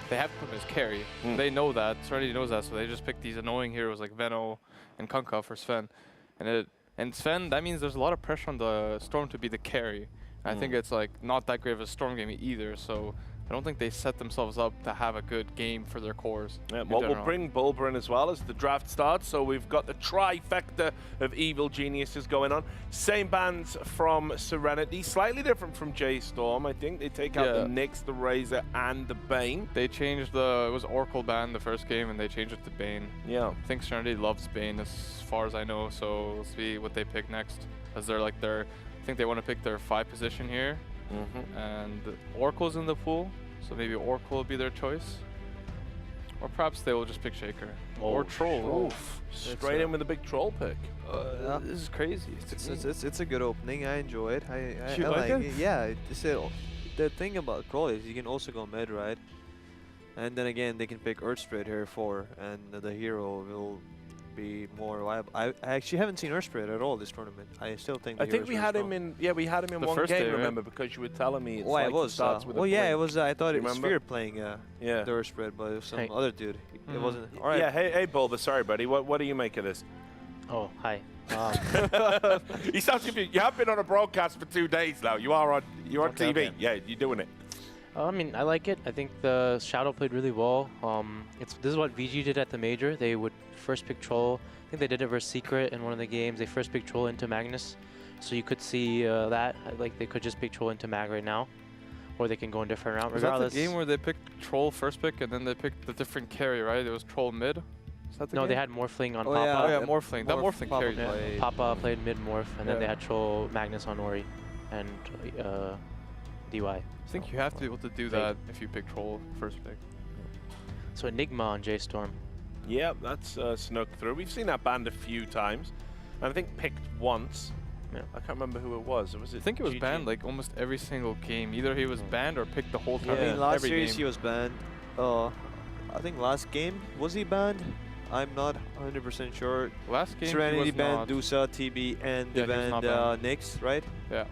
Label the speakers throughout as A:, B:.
A: they have to put him as carry. They know that. Serenity knows that, so they just pick these annoying heroes like Venno and Kunkka for Sven. And Sven, that means there's a lot of pressure on the Storm to be the carry. I think it's like not that great of a Storm game either, so I don't think they set themselves up to have a good game for their cores.
B: Yeah, well, we'll bring Bulba in as well as the draft starts. So we've got the trifecta of evil geniuses going on. Same bands from Serenity, slightly different from J.Storm. I think they take out the Nyx, the Razor, and the Bane.
A: They changed it was Oracle ban the first game, and they changed it to Bane.
B: Yeah.
A: I think Serenity loves Bane as far as I know, so we'll see what they pick next. As they're like I think they want to pick their 5 position here. And Oracle's in the pool, so maybe Oracle will be their choice. Or perhaps they will just pick Shaker. Or Troll.
B: Oof. Straight in with a big Troll pick.
A: This is crazy.
C: It's a good opening. I enjoy it. I
A: like it?
C: Yeah. The thing about Troll is you can also go mid, right? And then again, they can pick Earthspread here and the hero will be more viable. I actually haven't seen Earthspread at all this tournament. I still think.
B: I think we had him in. Yeah, we had him in
A: the
B: one
A: first
B: game.
A: day,
B: Remember, because you were telling me. It's
C: well,
B: like
C: it was.
B: starts with
C: well, yeah, it
B: blink.
C: was. I thought it was
B: Remember?
C: Sphere playing the Earthspread, but it was some other dude. It wasn't. All right.
B: Yeah. Hey, Bulba. Sorry, buddy. What do you make of this?
D: Oh, hi.
B: He sounds confused. You have been on a broadcast for 2 days now. You're on TV.
D: Okay.
B: Yeah, you're doing it.
D: I mean, I like it. I think the Shadow played really well. This is what VG did at the Major. They would first pick Troll. I think they did it versus Secret in one of the games. They first picked Troll into Magnus. So you could see that. Like, they could just pick Troll into Mag right now. Or they can go in different route.
A: Was that the game where they picked Troll first pick and then they picked the different carry, right? It was Troll mid? Is that the game?
D: they had Morphling on
C: Oh,
D: Papa.
A: Oh yeah, Morphling. That Morphling
C: Papa
A: carried.
C: played.
D: Papa played mid Morph, and then they had Troll, Magnus on Ori, and DY.
A: I think you have to be able to do that if you pick Troll first pick.
D: So Enigma on J.Storm.
B: Yeah, that's snuck through. We've seen that banned a few times. And I think picked once.
D: Yeah.
B: I can't remember who it was.
A: I think it was
B: GG?
A: banned like almost every single game. Either he was banned or picked the whole time.
C: I mean, last
A: every
C: series
A: game.
C: he was banned. I think last game was he banned? I'm not 100% sure.
A: Last game
C: Serenity
A: he was
C: banned
A: not.
C: Dusa, TB, and they
A: Yeah, he was not
C: banned
A: banned.
C: Nyx, right?
A: Yeah.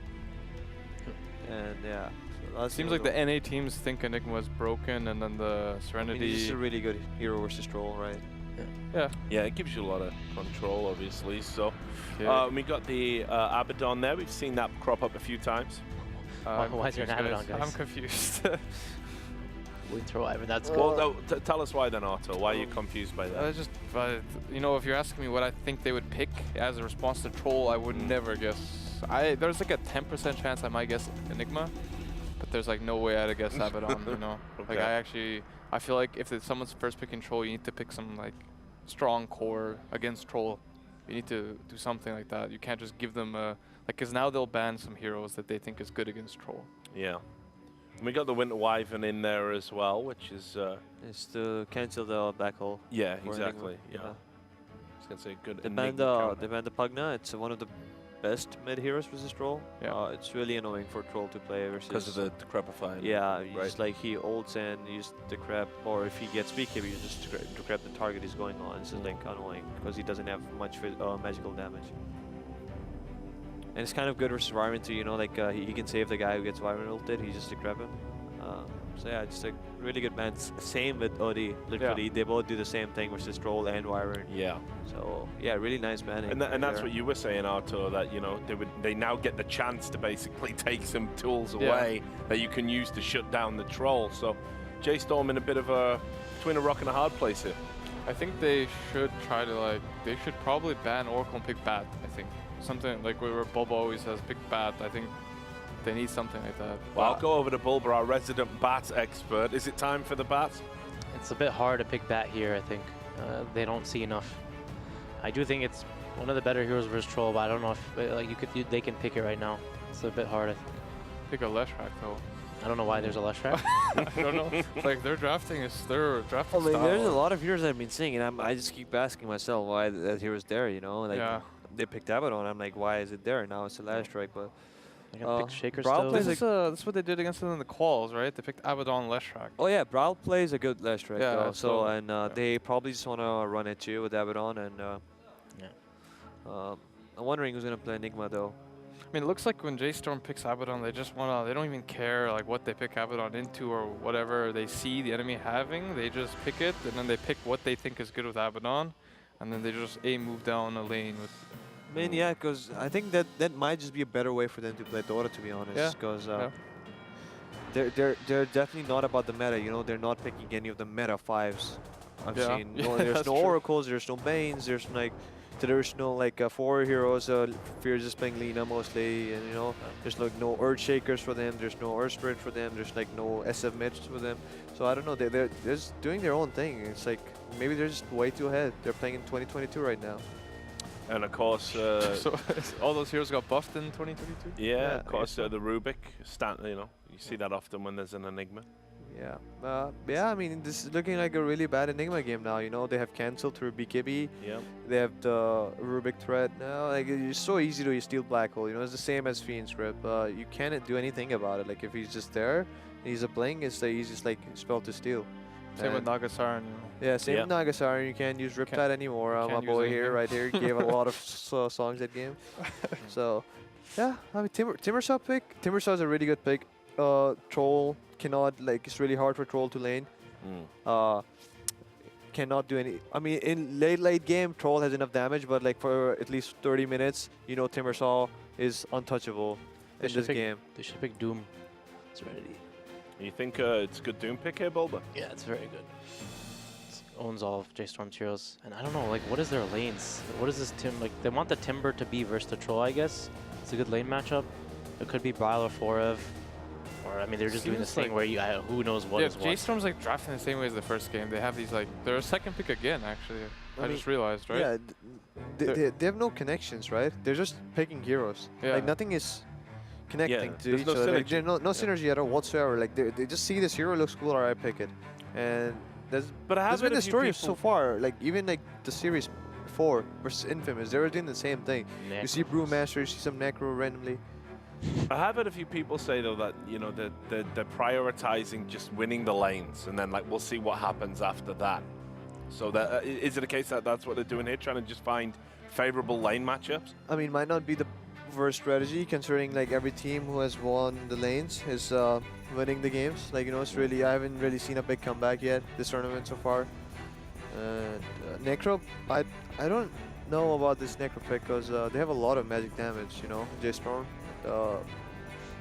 C: And yeah. So last
A: Seems
C: game
A: like
C: was
A: the NA teams think Enigma is broken, and then the
C: I
A: Serenity.
C: mean, he's just a really good hero versus Troll, right?
A: Yeah.
B: Yeah, it gives you a lot of control, obviously. So
A: Yeah.
B: we got the Abaddon there. We've seen that crop up a few times.
D: Why is there an
A: confused,
D: Abaddon, guys?
A: I'm confused.
D: We throw Ivan, that's good.
B: Well, no, tell us why then, Otto. Why are you confused by that?
A: just, you know, if you're asking me what I think they would pick as a response to Troll, I would never guess. There's like a 10% chance I might guess Enigma, but there's like no way I'd guess Abaddon, you know?
B: Okay.
A: Like I feel like if someone's first picking Troll, you need to pick some like strong core against Troll. You need to do something like that. You can't just give them because now they'll ban some heroes that they think is good against Troll.
B: Yeah. And we got the Winter Wyvern in there as well, which is...
C: It's to cancel the black hole.
B: yeah,
C: for
B: exactly.
C: Enigma.
B: Yeah. I was going to say good
C: They
B: Enigma
C: banned the Pugna. It's one of the best mid heroes versus Troll.
A: Yeah.
C: It's really annoying for Troll to play versus.
B: because of the decrepifying.
C: Yeah, you
B: right.
C: just like he ults and you just decrep, or if he gets BKB, you just decrep the target he's going on. It's just like annoying because he doesn't have much magical damage. And it's kind of good versus Wyvern too, you know, like he can save the guy who gets Wyvern ulted, he just decrep him. So yeah, just like really good man. Same with OD, literally, they both do the same thing versus Troll and Wyvern.
B: Yeah.
C: So yeah, really nice man.
B: And that's what you were saying, Arto, that, you know, they now get the chance to basically take some tools away that you can use to shut down the Troll. So J.Storm in a bit of between a rock and a hard place here.
A: I think they should try to they should probably ban Oracle and pick Bat, I think. Something like where Bulba always has pick Bat. I think they need something like that.
B: Well, I'll go over to Bulba, our resident bat expert. Is it time for the bats?
D: It's a bit hard to pick Bat here, I think. They don't see enough. I do think it's one of the better heroes versus Troll, but I don't know if they can pick it right now. It's a bit hard, I think.
A: Pick a Leshrac though.
D: I don't know why there's a Leshrac.
A: I don't know. Like their drafting
C: I
A: style.
C: mean, there's a lot of heroes I've been seeing, and I just keep asking myself why that hero's there, you know? Like, they picked Abaddon, I'm like, why is it there? Now it's a last strike, but...
D: They can pick Shaker
C: Brawl
D: still.
C: plays
A: That's what they did against them in the quals, right? They picked Abaddon Leshrac.
C: Oh yeah, Brawl plays a good last strike,
A: Yeah,
C: though.
A: so-
C: So, and they probably just want to run at you with Abaddon, and I'm wondering who's going to play Enigma, though.
A: I mean, it looks like when J.Storm picks Abaddon, they just wanna, they don't even care like what they pick Abaddon into or whatever they see the enemy having. They just pick it, and then they pick what they think is good with Abaddon, and then they just move down a lane with.
C: I mean, yeah, because I think that might just be a better way for them to play Dota, to be honest.
A: Yeah.
C: Because
A: Yeah.
C: they're definitely not about the meta. You know, they're not picking any of the meta 5s. I've
A: Yeah.
C: seen.
A: Yeah,
C: No, there's
A: that's
C: no
A: true.
C: oracles. There's no banes. There's like 4 heroes. Fear is just playing Lina mostly, and you know, there's like no Earth Shakers for them. There's no Earth Spirit for them. There's like no SF mids for them. So I don't know. They're just doing their own thing. It's like maybe they're just way too ahead. They're playing in 2022 right now.
B: And of course,
A: So all those heroes got buffed in 2022.
B: yeah, of course, the Rubik you know, you see that often when there's an Enigma.
C: Yeah. Yeah, I mean, this is looking like a really bad Enigma game now. You know, they have cancelled through BKB.
B: Yeah.
C: They have the Rubik threat now. Like, it's so easy to steal Black Hole. You know, it's the same as Fiend's Grip. You can't do anything about it. Like, if he's just there, and he's a bling, it's the easiest, like, spell to steal.
A: Same with
C: And-
A: Nagasaran.
C: Yeah, same
B: Yeah.
C: with Nagasari. You can't use Riptide anymore. My
A: can't use
C: boy
A: anything.
C: here, right here, gave a lot of songs that game. So, yeah, I mean, Timbersaw pick. Timbersaw's a really good pick. Troll cannot, like, it's really hard for Troll to lane. Cannot do any. I mean, in late game, Troll has enough damage, but like for at least 30 minutes, you know, Timbersaw is untouchable
D: They
C: in
D: should
C: this
D: pick-
C: game.
D: They should pick Doom. Serenity.
B: You think it's a good Doom pick here, Bulba?
D: Yeah, it's very good. Owns all of J.Storm's heroes. And I don't know, like, what is their lanes? What is this Like, they want the Timber to be versus the Troll, I guess. It's a good lane matchup. It could be Brile or Forev. Or, I mean, they're just doing this
A: Seems
D: thing
A: like-
D: where who knows what
A: Yeah,
D: is what.
A: J.Storm's like drafting the same way as the first game. They have these like, they're a second pick again, actually. I
C: mean,
A: just realized, right?
C: Yeah, they have no connections, right? They're just picking heroes.
A: Yeah.
C: Like nothing is connecting to
B: there's
C: each
B: no
C: other. Like,
B: synergy.
C: there's no synergy at all whatsoever. Like they just see this hero looks cool, or I pick it. And
B: But I
C: that's
B: have
C: been
B: been
C: the story so far. Like even like the series 4 versus Infamous, they were doing the same thing. You see Brewmaster, you see some Necro randomly.
B: I have had a few people say though that you know they're prioritizing just winning the lanes, and then like we'll see what happens after that. So that is it a case that that's what they're doing here, trying to just find favorable lane matchups?
C: I mean, might not be the worst strategy considering like every team who has won the lanes is winning the games. Like, you know, it's really, I haven't really seen a big comeback yet this tournament so far. And Necro, I don't know about this Necro pick because they have a lot of magic damage, you know, J.Storm.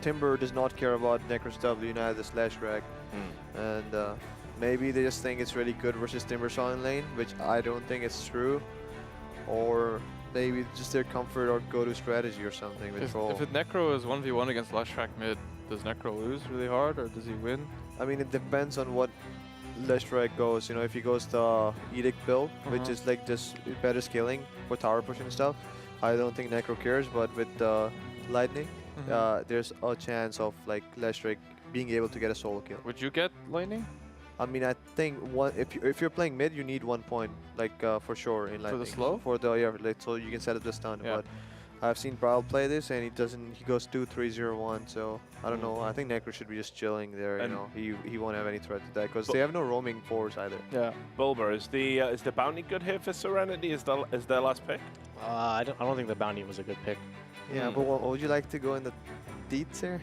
C: Timber does not care about Necro's W, neither the Slash Drag. And maybe they just think it's really good versus Timbersaw in lane, which I don't think it's true. Or maybe just their comfort or go-to strategy or something with Troll.
A: If Necro is 1v1 against Last Track mid, does Necro lose really hard or does he win?
C: I mean, it depends on what Leshrac goes. You know, if he goes the Edict build, which is like just better scaling for tower push and stuff, I don't think Necro cares. But with Lightning, there's a chance of like Leshrac being able to get a solo kill.
A: Would you get Lightning?
C: I mean, I think if you're playing mid, you need 1 point, like for sure in Lightning.
A: slow?
C: For the like, so you can set up the stun.
A: Yeah.
C: But I've seen Brawl play this, and he doesn't. He goes 2-3-0-1. So I don't know. I think Necro should be just chilling there. You
B: And-
C: know, he won't have any threat to that because
B: But-
C: they have no roaming fours either.
A: Yeah.
B: Bulba, is the bounty good here for Serenity? Is their last pick?
D: I don't think the bounty was a good pick.
C: Yeah, but what would you like to go in the deets here?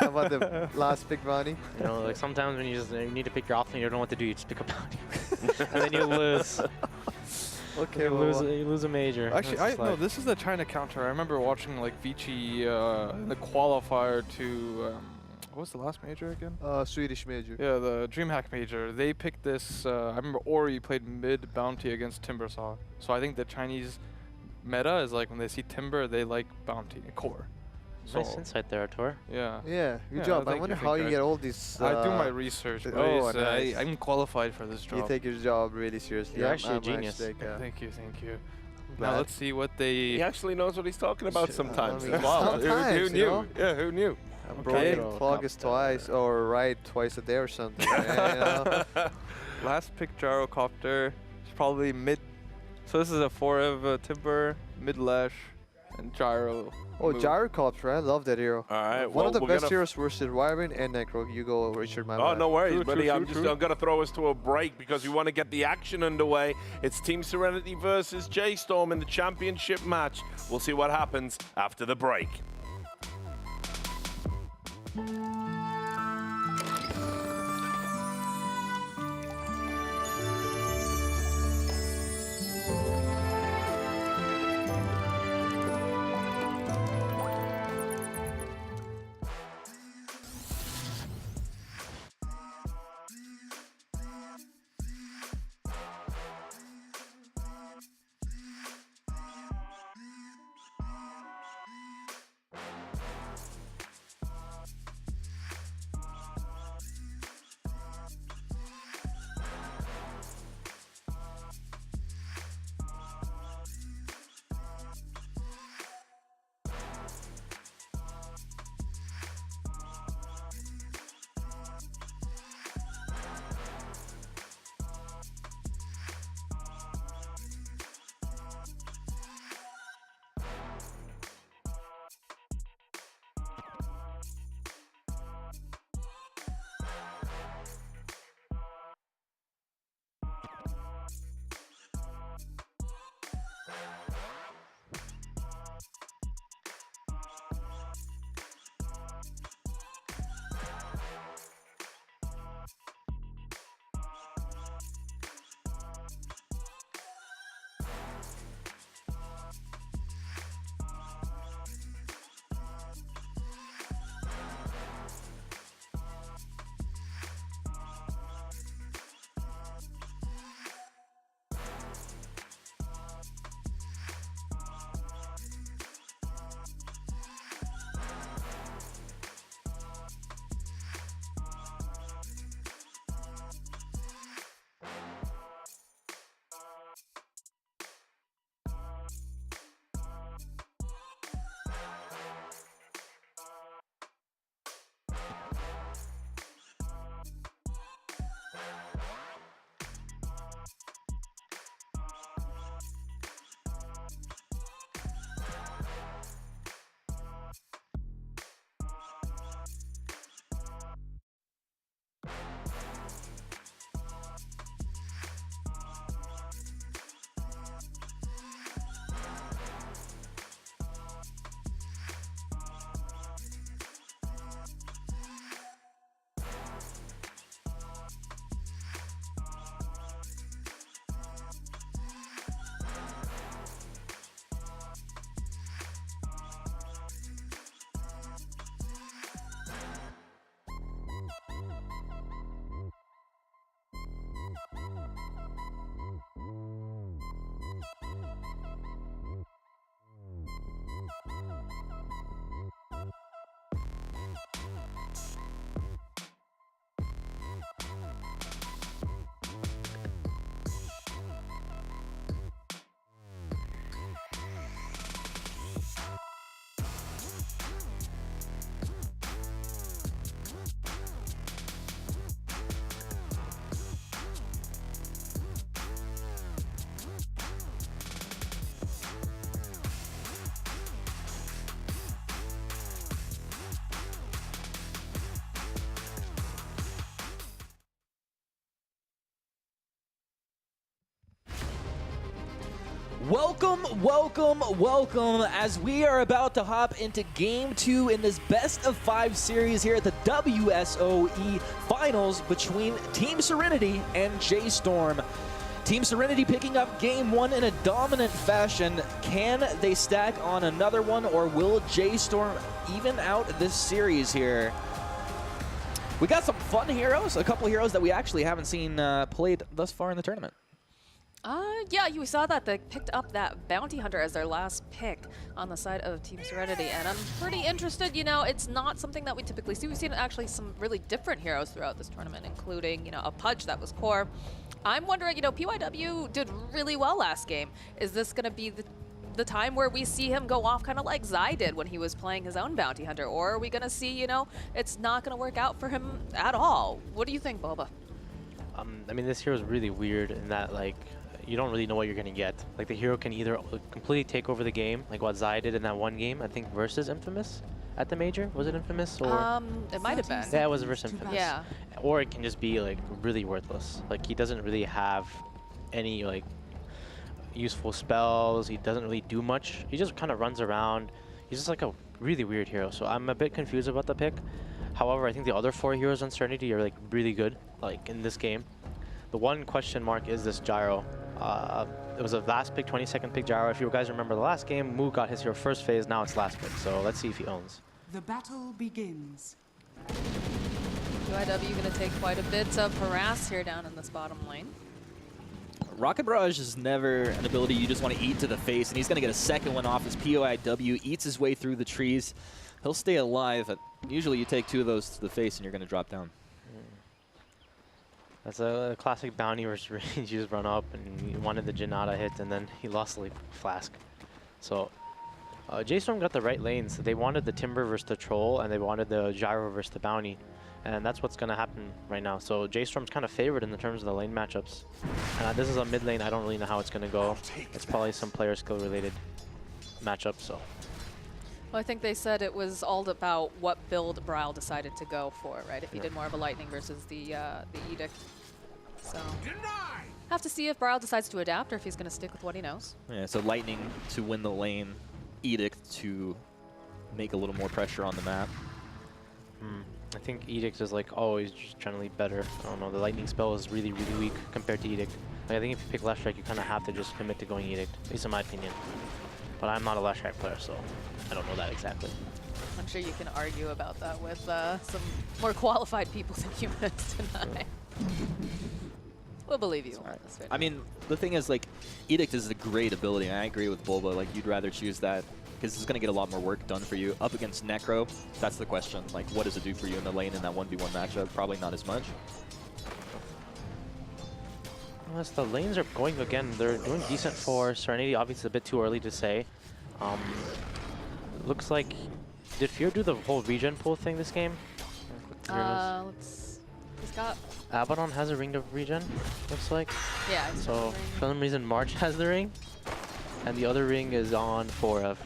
C: How about the last pick bounty?
D: You know, like sometimes when you need to pick your offlane, you don't know what to do. You just pick a bounty, and then you lose.
C: Okay,
D: you
C: well,
D: lose a major.
A: Actually,
D: That's
A: no,
D: life.
A: this is the China counter. I remember watching like Vici in the qualifier to what was the last major again?
C: Swedish major.
A: Yeah, the DreamHack major. They picked this. I remember Ori played mid bounty against Timbersaw. So I think the Chinese meta is like when they see Timber, they like bounty core.
D: Nice insight there, Tor.
A: Yeah.
C: Yeah, good
A: Yeah,
C: job. I
A: thank
C: wonder
A: you,
C: how you
A: guys.
C: get all these.
A: I do my research.
C: oh,
A: Boys.
C: nice.
A: I'm qualified for this
C: You
A: job.
C: take your job really seriously.
D: You're
C: I'm-
D: actually a
C: I'm
D: genius.
C: like,
A: Thank you, thank you.
C: glad.
A: Now let's see what they.
B: He actually knows what he's talking about
C: Shit,
B: sometimes
C: I mean,
B: as well.
C: sometimes,
B: Who
C: you
B: knew?
C: know?
B: Yeah, who knew?
C: I'm
A: Okay.
C: broken clock is twice or right twice a day or something. man, you know?
A: Last pick Gyrocopter. It's probably mid. So this is a Forev Timber, mid Lash, and Gyro.
C: Oh,
A: move.
C: Gyrocopter, I love that hero.
B: All right.
C: One of the
B: we're
C: best
B: gonna
C: heroes versus Wyvern and Necro. You go, Richard, my
B: Oh,
C: bad.
B: no worries,
A: True,
B: buddy.
A: true,
B: I'm
A: true,
B: just
A: true.
B: going to throw us to a break because we want to get the action underway. It's Team Serenity versus J.Storm in the championship match. We'll see what happens after the break.
E: Welcome, welcome, welcome as we are about to hop into Game 2 in this best of 5 series here at the WSOE Finals between Team Serenity and J.Storm. Team Serenity picking up Game 1 in a dominant fashion. Can they stack on another one, or will J.Storm even out this series here? We got some fun heroes, a couple heroes that we actually haven't seen played thus far in the tournament.
F: Yeah, you saw that they picked up that Bounty Hunter as their last pick on the side of Team Serenity, and I'm pretty interested. You know, it's not something that we typically see. We've seen actually some really different heroes throughout this tournament, including, you know, a Pudge that was core. I'm wondering, you know, PYW did really well last game. Is this going to be the time where we see him go off kind of like Zai did when he was playing his own Bounty Hunter? Or are we going to see, you know, it's not going to work out for him at all? What do you think, Boba?
D: I mean, this hero is really weird in that, like, you don't really know what you're going to get. Like, the hero can either completely take over the game, like what Zai did in that one game, I think, versus Infamous at the Major. Was it Infamous? Or
F: It might have been.
D: yeah, it was versus Infamous.
F: Yeah.
D: Or it can just be, like, really worthless. Like, he doesn't really have any, like, useful spells. He doesn't really do much. He just kind of runs around. He's just, like, a really weird hero. So I'm a bit confused about the pick. However, I think the other 4 heroes on Serenity are like really good, like in this game. The one question mark is this Gyro. It was a last pick, 22nd pick Gyro. If you guys remember the last game, Moo got his hero first phase, now it's last pick. So let's see if he owns.
G: The battle begins.
F: UIW going to take quite a bit of harass here down in this bottom lane.
E: Rocket Barrage is never an ability you just want to eat to the face, and he's going to get a second one off as POIW eats his way through the trees. He'll stay alive, but usually you take 2 of those to the face and you're going to drop down.
D: That's a classic bounty versus range. You just run up and he wanted the Janata hit and then he lost the flask. So J.Storm got the right lanes. They wanted the Timber versus the Troll and they wanted the Gyro versus the Bounty. And that's what's going to happen right now. So J.Storm's kind of favored in the terms of the lane matchups. This is a mid lane. I don't really know how it's going to go. It's probably some player skill related matchup. So.
F: Well, I think they said it was all about what build Brawl decided to go for, right? If he did more of a Lightning versus the Edict. So have to see if Brawl decides to adapt or if he's going to stick with what he knows.
E: Yeah, so Lightning to win the lane, Edict to make a little more pressure on the map.
D: I think Edict is like always just generally better. I don't know, the Lightning spell is really, really weak compared to Edict. Like, I think if you pick Left Strike, you kind of have to just commit to going Edict, at least in my opinion. But I'm not a Left Strike player, so I don't know that exactly.
F: I'm sure you can argue about that with some more qualified people than humans tonight. We'll believe you on this.
E: I mean, the thing is, like, Edict is a great ability, and I agree with Bulba. Like, you'd rather choose that because it's going to get a lot more work done for you. Up against Necro, that's the question. Like, what does it do for you in the lane in that 1v1 matchup? Probably not as much.
D: As the lanes are going again, they're doing decent for Serenity. Obviously, a bit too early to say. Looks like, did Fear do the whole regen pool thing this game?
F: He's got.
D: Abaddon has a ring of regen, looks like.
F: Yeah. He's
D: So for some reason, March has the ring, and the other ring is on 4F.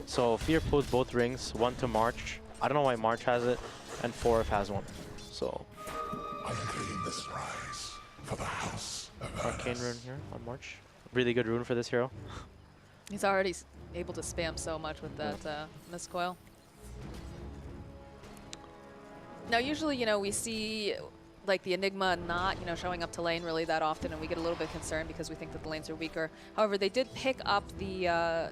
D: So Fear pulls both rings, one to March. I don't know why March has it, and 4F has one. So.
H: I am creating this rise for the house of
D: Arcane rune here on March. Really good rune for this hero.
F: He's already able to spam so much with that Mist Coil. Now, usually, we see like the Enigma not, showing up to lane really that often, and we get a little bit concerned because we think that the lanes are weaker. However, they did pick up the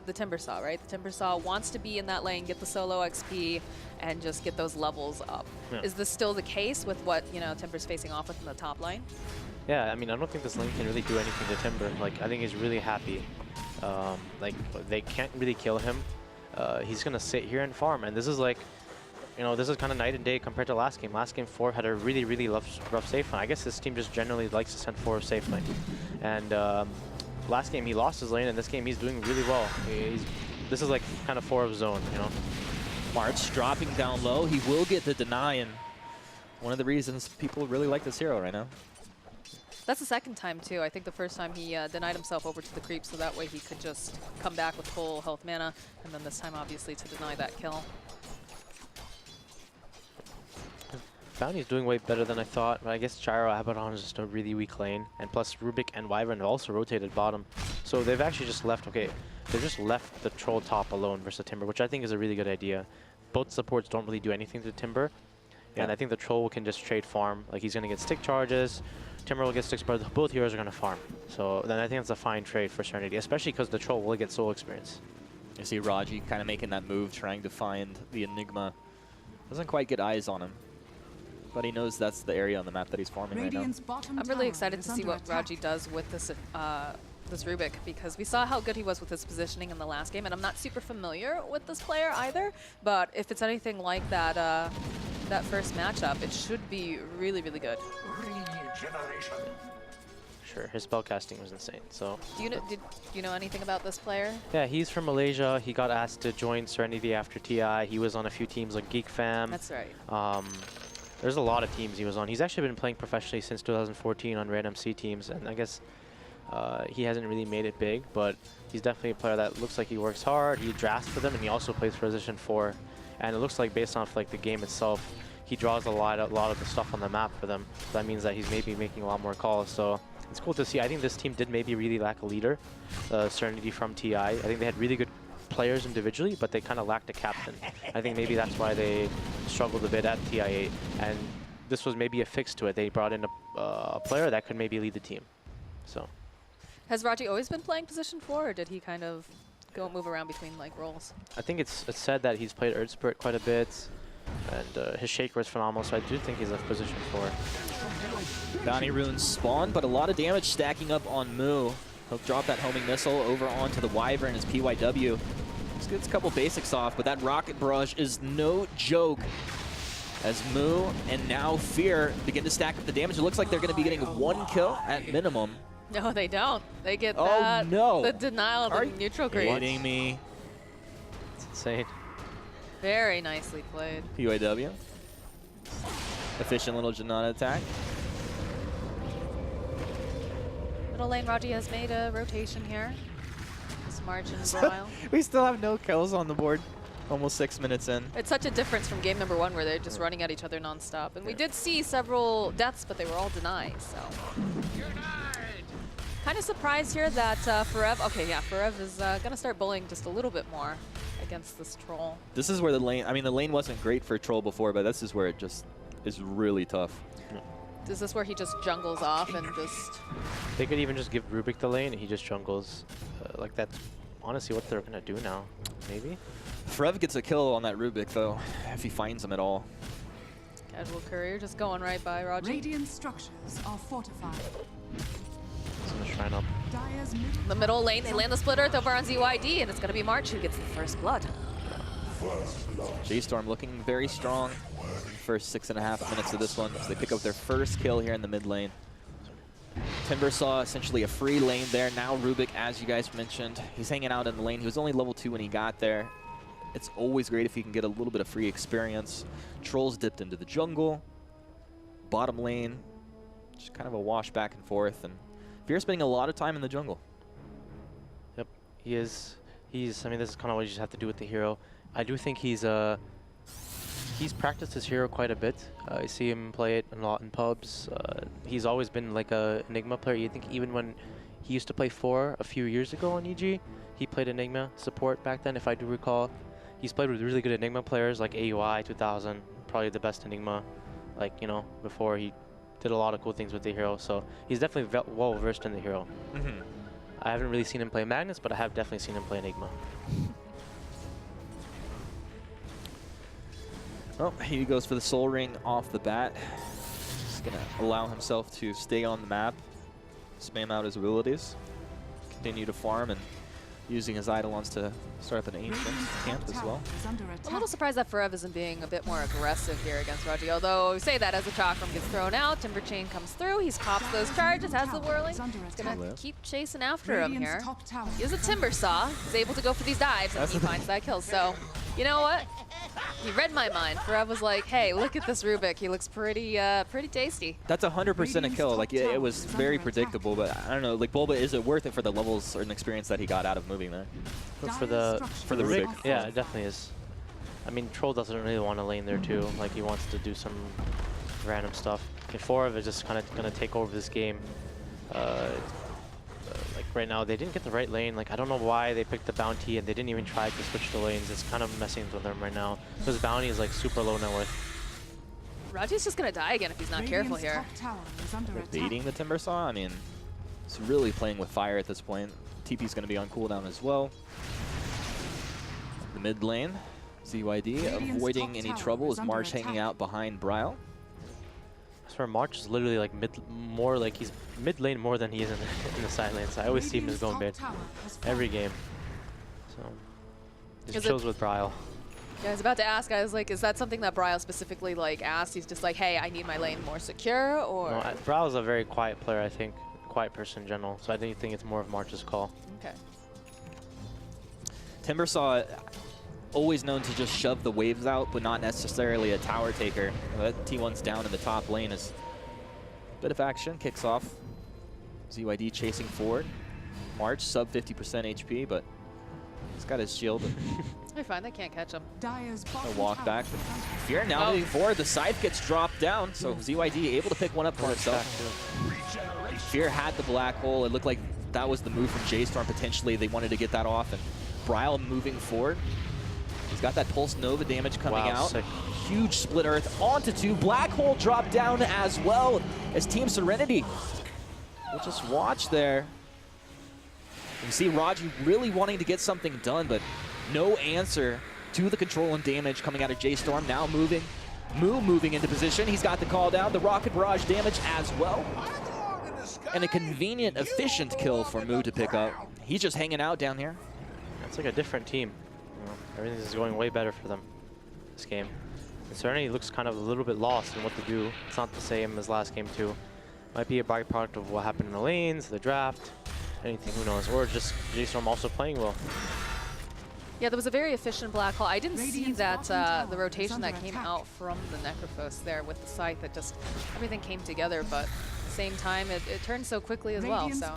F: Timbersaw, right? The Timbersaw wants to be in that lane, get the solo XP, and just get those levels up. Yeah. Is this still the case with what Timber's facing off with in the top lane?
D: Yeah, I mean, I don't think this lane can really do anything to Timber. Like, I think he's really happy. Like, they can't really kill him. He's gonna sit here and farm, and this is like, this is kind of night and day compared to last game. Last game, 4 had a really, really rough safe lane. I guess this team just generally likes to send 4 safe lane. And last game, he lost his lane, and this game, he's doing really well. This is like kind of 4 of zone,
E: March dropping down low. He will get the deny, and one of the reasons people really like this hero right now.
F: That's the second time, too. I think the first time he denied himself over to the creep, so that way he could just come back with full health mana, and then this time, obviously, to deny that kill.
D: Bounty's doing way better than I thought, but I guess Gyro Abaddon is just a really weak lane, and plus Rubik and Wyvern have also rotated bottom. So they've actually just left, they've just left the Troll top alone versus Timber, which I think is a really good idea. Both supports don't really do anything to Timber, and I think the Troll can just trade farm. Like, he's going to get stick charges, Timber will get sticks, but both heroes are going to farm. So then I think it's a fine trade for Serenity, especially because the Troll will get soul experience.
E: You see Raji kind of making that move, trying to find the Enigma. Doesn't quite get eyes on him, but he knows that's the area on the map that he's farming right now.
F: I'm really excited to see what Raji does with this this Rubik, because we saw how good he was with his positioning in the last game, and I'm not super familiar with this player either, but if it's anything like that that first matchup, it should be really, really good.
D: Sure, his spellcasting was insane. So
F: do you know anything about this player?
D: Yeah, he's from Malaysia. He got asked to join Serenity after TI. He was on a few teams like Geek Fam.
F: That's right.
D: There's a lot of teams he was on. He's actually been playing professionally since 2014 on Red MC teams, and I guess he hasn't really made it big, but he's definitely a player that looks like he works hard. He drafts for them, and he also plays position 4. And it looks like based off like the game itself, he draws a lot of the stuff on the map for them. So that means that he's maybe making a lot more calls. So it's cool to see. I think this team did maybe really lack a leader, Serenity from TI. I think they had really good players individually, but they kind of lacked a captain. I think maybe that's why they struggled a bit at TI8, and this was maybe a fix to it. They brought in a player that could maybe lead the team. So.
F: Has Raji always been playing position 4, or did he kind of move around between like roles?
D: I think it's said that he's played Earth Spirit quite a bit, and his shaker is phenomenal, so I do think he's a position 4.
E: Bounty runes spawn, but a lot of damage stacking up on Moo. He'll drop that homing missile over onto the Wyvern as PYW. Just gets a couple basics off, but that rocket barrage is no joke. As Moo and now Fear begin to stack up the damage. It looks like they're going to be getting 1 kill at minimum.
F: No, they don't. They get
E: Oh,
F: that.
E: no.
F: The denial of the neutral grade.
E: Kidding me.
D: It's insane.
F: Very nicely played.
E: PYW. Efficient little Janata attack.
F: Middle lane, Raji has made a rotation here. Smart and Broil.
E: We still have no kills on the board. Almost 6 minutes in.
F: It's such a difference from game number 1 where they're just running at each other nonstop. And we did see several deaths, but they were all denied, so. Kind of surprised here that Forev, okay, yeah, Forev is going to start bullying just a little bit more against this troll.
E: This is where the lane, I mean, the lane wasn't great for troll before, but this is where it just is really tough.
F: Is this where he just jungles off and just...
D: They could even just give Rubik the lane and he just jungles. Like that's honestly what they're going to do now, maybe?
E: Forev gets a kill on that Rubik, though, if he finds him at all.
F: Casual courier just going right by Raji.
G: Radiant structures are fortified.
D: He's going to shrine up.
G: Dire's
F: The middle lane, they land the split earth over on ZYD, and it's going to be March who gets the first blood.
E: J.Storm looking very strong in the first 6.5 minutes of this one. So they pick up their first kill here in the mid lane. Timber saw essentially a free lane there. Now Rubik, as you guys mentioned, he's hanging out in the lane. He was only level 2 when he got there. It's always great if you can get a little bit of free experience. Trolls dipped into the jungle. Bottom lane, just kind of a wash back and forth. And Fear's spending a lot of time in the jungle.
D: Yep, he is. I mean, this is kind of what you just have to do with the hero. I do think he's practiced his hero quite a bit. I see him play it a lot in pubs. He's always been like a Enigma player. You think even when he used to play 4 a few years ago on EG, he played Enigma support back then, if I do recall. He's played with really good Enigma players like AUI 2000, probably the best Enigma, like, you know, before. He did a lot of cool things with the hero, so he's definitely well versed in the hero. I haven't really seen him play Magnus, but I have definitely seen him play Enigma.
E: Well, he goes for the Soul Ring off the bat. He's going to allow himself to stay on the map, spam out his abilities, continue to farm, and using his Eidolons to start up an Ancient camp as well.
F: I'm a little surprised that Forev isn't being a bit more aggressive here against Raji, although we say that as the Chakram gets thrown out, Timber Chain comes through, he's pops those charges, has the whirling. He's going to keep chasing after him here. He is a Timber Saw. He's able to go for these dives, and he finds that kill. So, you know what? He read my mind. Forev was like, hey, look at this Rubik. He looks pretty tasty.
E: That's 100% a kill. Like, it was very predictable, but I don't know. Like, Bulba, is it worth it for the levels or an experience that he got out of moving there?
D: For the
E: Rubik?
D: Yeah, it definitely is. I mean, Troll doesn't really want to lane there too. Like, he wants to do some random stuff. And 4 of it is just kind of going to take over this game. Like right now, they didn't get the right lane. Like, I don't know why they picked the bounty and they didn't even try to switch the lanes. It's kind of messing with them right now. Because bounty is like super low net worth.
F: Raji's just going to die again if he's not careful here.
E: Baiting the Timber Saw? I mean, it's really playing with fire at this point. TP's going to be on cooldown as well. The mid lane, ZYD avoiding any trouble as March hanging out behind Bryle.
D: I swear March is literally like he's mid lane more than he is in the side lanes. I always see him just going mid every game. So just chills with Bryle.
F: Yeah, I was about to ask. I was like, is that something that Bryle specifically like asked? He's just like, hey, I need my lane more secure, or?
D: No, Bryle's a very quiet player, I think. Quiet person in general. So I think it's more of March's call.
F: Okay.
E: Timber Saw, always known to just shove the waves out, but not necessarily a tower taker. That T1's down in the top lane is a bit of action. Kicks off. ZYD chasing forward. March sub 50% HP, but he's got his shield.
F: They're fine. They can't catch him.
E: A walk back. Fear now moving forward. The scythe gets dropped down, so ZYD able to pick one up for himself. Fear had the black hole. It looked like that was the move from J.Storm potentially. They wanted to get that off, and Bryle moving forward. He's got that Pulse Nova damage coming out.
D: Sick.
E: Huge split Earth onto 2. Black Hole drop down as well as Team Serenity. We'll just watch there. You see Raji really wanting to get something done, but no answer to the control and damage coming out of J.Storm. Now moving. Moo moving into position. He's got the call down. The rocket barrage damage as well. And a convenient, efficient kill for Moo to pick up. He's just hanging out down here.
D: It's like a different team. You know, everything is going way better for them this game. And Serenity looks kind of a little bit lost in what to do. It's not the same as last game too. Might be a byproduct of what happened in the lanes, the draft, anything, who knows. Or just J.Storm also playing well.
F: Yeah, there was a very efficient black hole. I didn't see that the rotation that came out from the Necrophos there with the scythe. That just everything came together, but at the same time, it turned so quickly as well. So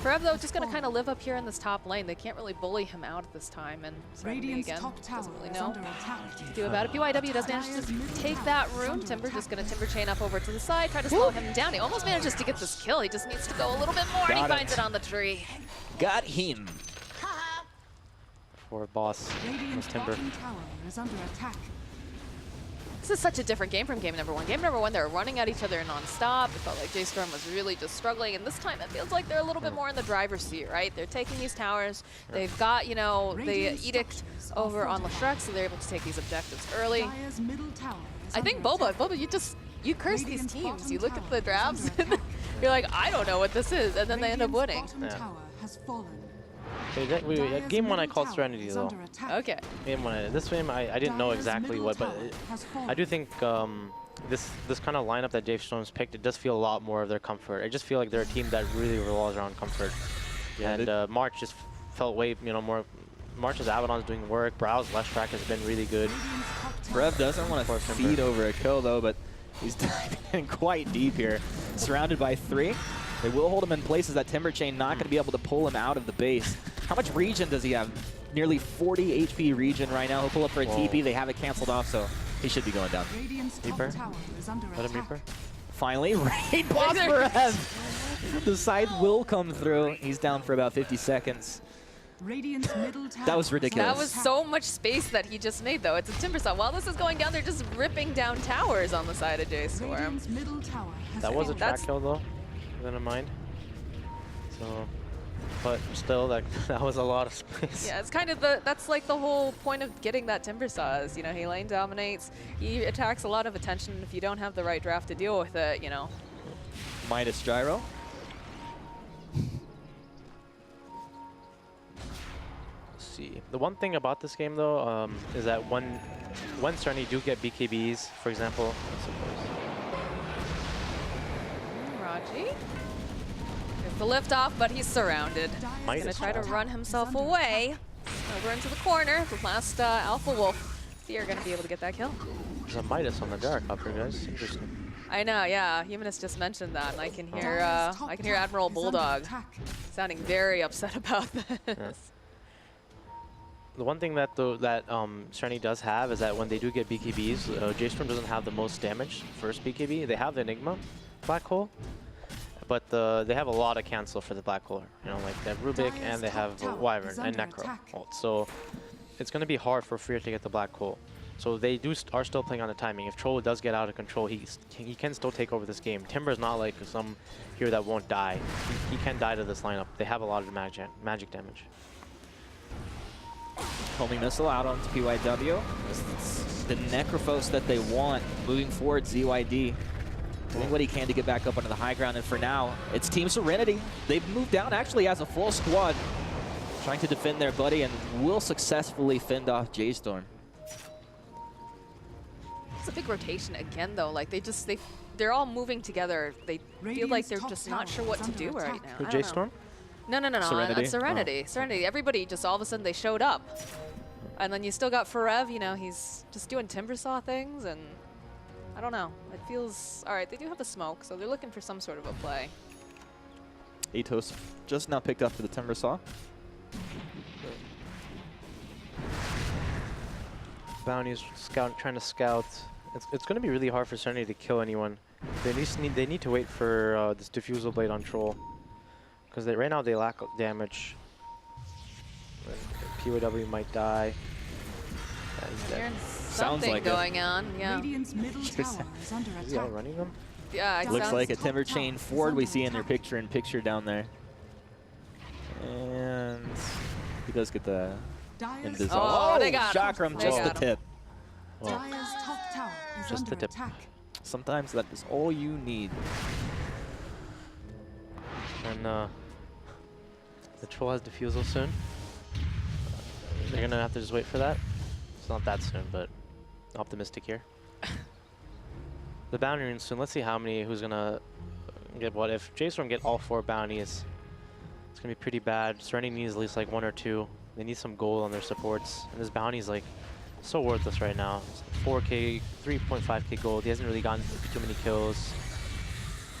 F: Forev though, just going to kind of live up here in this top lane. They can't really bully him out at this time, and Serenity again doesn't really know what to do about it. BYW does manage to take that room. Timber just going to Timber chain up over to the side, try to slow him down. He almost manages to get this kill. He just needs to go a little bit more, and he finds it on the tree.
E: Got him.
D: For boss was Timber.
F: This is such a different game from game number 1. Game number 1, they were running at each other non-stop. It felt like J.Storm was really just struggling, and this time it feels like they're a little bit more in the driver's seat, right? They're taking these towers. They've got, you know, the edict over on Leshrex, so they're able to take these objectives early. I think Boba, you curse these teams. You look at the drafts, and you're like, I don't know what this is, and then they end up winning.
D: Okay, game 1 I called Serenity though.
F: Okay.
D: Game 1, this game I didn't know exactly what, but I do think this kind of lineup that J.Storm's picked, it does feel a lot more of their comfort. I just feel like they're a team that really revolves around comfort. Yeah, and March just felt way, you know, more. March's Abaddon's doing work. Brow's Leshrex has been really good.
E: Brev doesn't want to feed over a kill though, but he's diving in quite deep here. Surrounded by 3. They will hold him in places that Timber Chain not going to be able to pull him out of the base. How much regen does he have? Nearly 40 HP regen right now. He'll pull up for a TP. They have it canceled off, so he should be going down.
D: Reaper. Let him Reaper.
E: Finally, raid boss for Ev. The scythe will come through. He's down for about 50 seconds. That was ridiculous.
F: That was so much space that he just made, though. It's a Timber Saw. While this is going down, they're just ripping down towers on the side of J.Storm.
D: That was a track kill, though. Gonna mind. So, but still, that was a lot of space.
F: Yeah, it's kind of that's like the whole point of getting that Timber Saw is, you know, he lane dominates, he attacks a lot of attention, and if you don't have the right draft to deal with it, you know.
E: Midas Gyro.
D: Let's see. The one thing about this game, though, is that when Serenity do get BKBs, for example,
F: Raji. There's the lift off, but he's surrounded. He's gonna try to run himself away. Over into the corner. The last Alpha Wolf. They're gonna be able to get that kill.
D: There's a Midas on the Dark up here, guys. Interesting.
F: I know, yeah. Humanist just mentioned that, and I can hear Admiral Bulldog sounding very upset about this.
D: Yeah. The one thing that Serenity does have is that when they do get BKBs, J.Storm doesn't have the most damage first BKB. They have the Enigma Black Hole, but they have a lot of cancel for the Black Hole. You know, like they have Rubik and they have Wyvern and Necro. So it's going to be hard for Fear to get the Black Hole. So they are still playing on the timing. If Troll does get out of control, he can still take over this game. Timber's not like some hero that won't die. He can die to this lineup. They have a lot of magic damage.
E: Homing missile out onto PYW. It's the Necrophos that they want. Moving forward, ZYD. Doing what he can to get back up onto the high ground, and for now, it's Team Serenity. They've moved down actually as a full squad, trying to defend their buddy, and will successfully fend off J.Storm.
F: It's a big rotation again, though. Like they're all moving together. They feel like they're just not sure what to do right now.
D: Who, J.Storm?
F: No.
E: Serenity?
F: Serenity.
E: Oh.
F: Serenity. Everybody just all of a sudden they showed up, and then you still got Forev. You know, he's just doing Timber Saw things, and I don't know. It feels all right. They do have the smoke, so they're looking for some sort of a play.
E: Atos just now picked up for the Timber Saw.
D: Bounty's trying to scout. It's going to be really hard for Serenity to kill anyone. They need to wait for this Diffusal Blade on Troll, because right now they lack damage. PYW might die. Yeah, he's
F: I'm
D: dead.
F: hearing
E: Sounds
F: something
E: like it.
F: going on. Yeah.
G: Radiant's middle tower is under
D: Is he
G: attack.
D: outrunning them?
F: Yeah. It
E: Looks
F: sounds
E: like a
G: top
E: Timber
G: tower
E: Chain
G: is
E: Ford we
G: under
E: see in their
G: attack.
E: picture-in-picture down there. And he does get the
G: Dyer's
E: invisible.
F: Oh, they got him.
E: Chakram,
F: They
E: just the
F: got him.
E: tip.
D: Well,
G: Dyer's top tower is
D: Just
G: under
D: the tip.
G: attack.
E: Sometimes that is all you need.
D: and the troll has defusal soon. They're gonna have to just wait for that. It's not that soon, but optimistic here. The bounty rune soon. Let's see how many. Who's gonna get what? If J.Storm get all 4 bounties, it's gonna be pretty bad. Serenity needs at least like 1 or 2. They need some gold on their supports, and this bounty is like so worthless right now. It's 4K, 3.5K gold. He hasn't really gotten too many kills.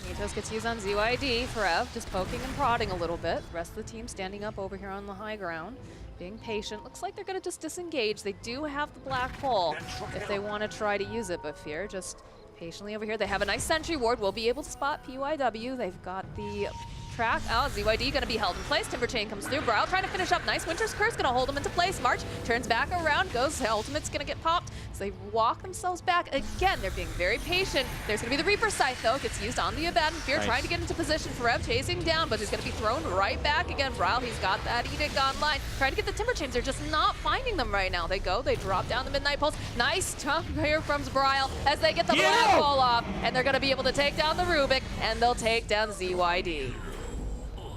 F: Mythos gets used on ZYD. Forev just poking and prodding a little bit. Rest of the team standing up over here on the high ground, being patient. Looks like they're going to just disengage. They do have the black hole if they want to try to use it, but Fear just patiently over here. They have a nice sentry ward. We'll be able to spot PYW. They've got the track. Oh, ZYD going to be held in place. Timber Chain comes through. Brawl trying to finish up. Nice Winter's Curse going to hold him into place. March turns back around, goes. Ultimate's going to get popped. So they walk themselves back. Again, they're being very patient. There's going to be the Reaper Scythe, though. Gets used on the Abaddon. Fear trying to get into position. Forev chasing down, but he's going to be thrown right back again. Brawl, he's got that Edict online. Trying to get the Timber Chains. They're just not finding them right now. They go. They drop down the Midnight Pulse. Nice chunk here from Brawl as they get the black hole off. And they're going to be able to take down the Rubik, and they'll take down ZYD.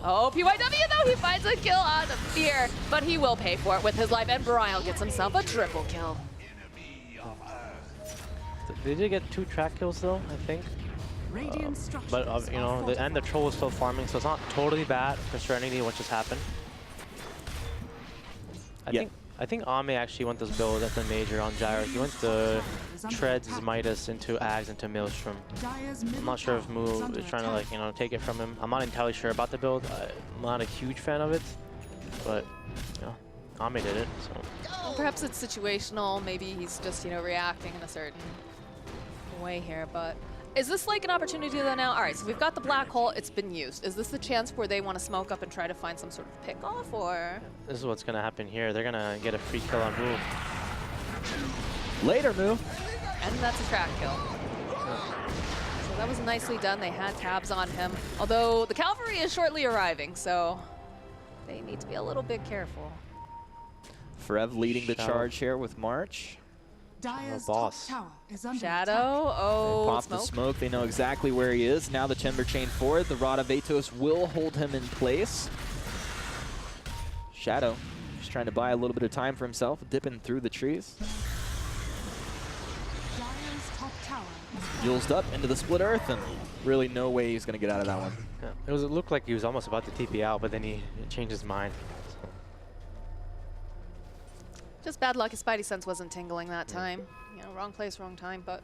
F: Oh, PYW, though, he finds a kill on Fear, but he will pay for it with his life, and Bryle gets himself a triple kill.
D: They did get 2 track kills though, I think.
G: Radiant structures
D: But you know,
G: are
D: and the
G: fortified.
D: troll is still farming, so it's not totally bad for Serenity what just happened. I think Ame actually went this build at the major on Gyro. He went the Treads, Midas into Ags into Maelstrom.
G: Dyer's
D: I'm
G: middle
D: not sure if
G: tower
D: Moo
G: under
D: is trying to
G: attack.
D: like, you know, take it from him. I'm not entirely sure about the build. I'm not a huge fan of it, but you know, Ame did it. So
F: Well, perhaps it's situational. Maybe he's just, you know, reacting in a certain way here, but is this like an opportunity though now? All right, so we've got the black hole. It's been used. Is this the chance where they want to smoke up and try to find some sort of pick off, or?
D: this is what's gonna happen here. They're gonna get a free kill on Moo.
E: Later, Moo.
F: And that's a track kill. So that was nicely done. They had tabs on him, although the cavalry is shortly arriving, so they need to be a little bit careful.
E: Forev leading the
D: Shadow.
E: charge here with March.
G: Dyer's
D: boss.
G: top tower is under
F: Shadow,
G: attack.
F: oh,
E: Pop the smoke. They know exactly where he is. Now the Timber Chain forward. The Rod of Atos will hold him in place. Shadow just trying to buy a little bit of time for himself, dipping through the trees.
G: Dyer's top tower is
E: Julesed up into the Split Earth, and really no way he's going to get out of that one.
D: Yeah. It looked like he was almost about to TP out, but then he changed his mind.
F: Just bad luck. His Spidey sense wasn't tingling that time. You know, wrong place, wrong time, but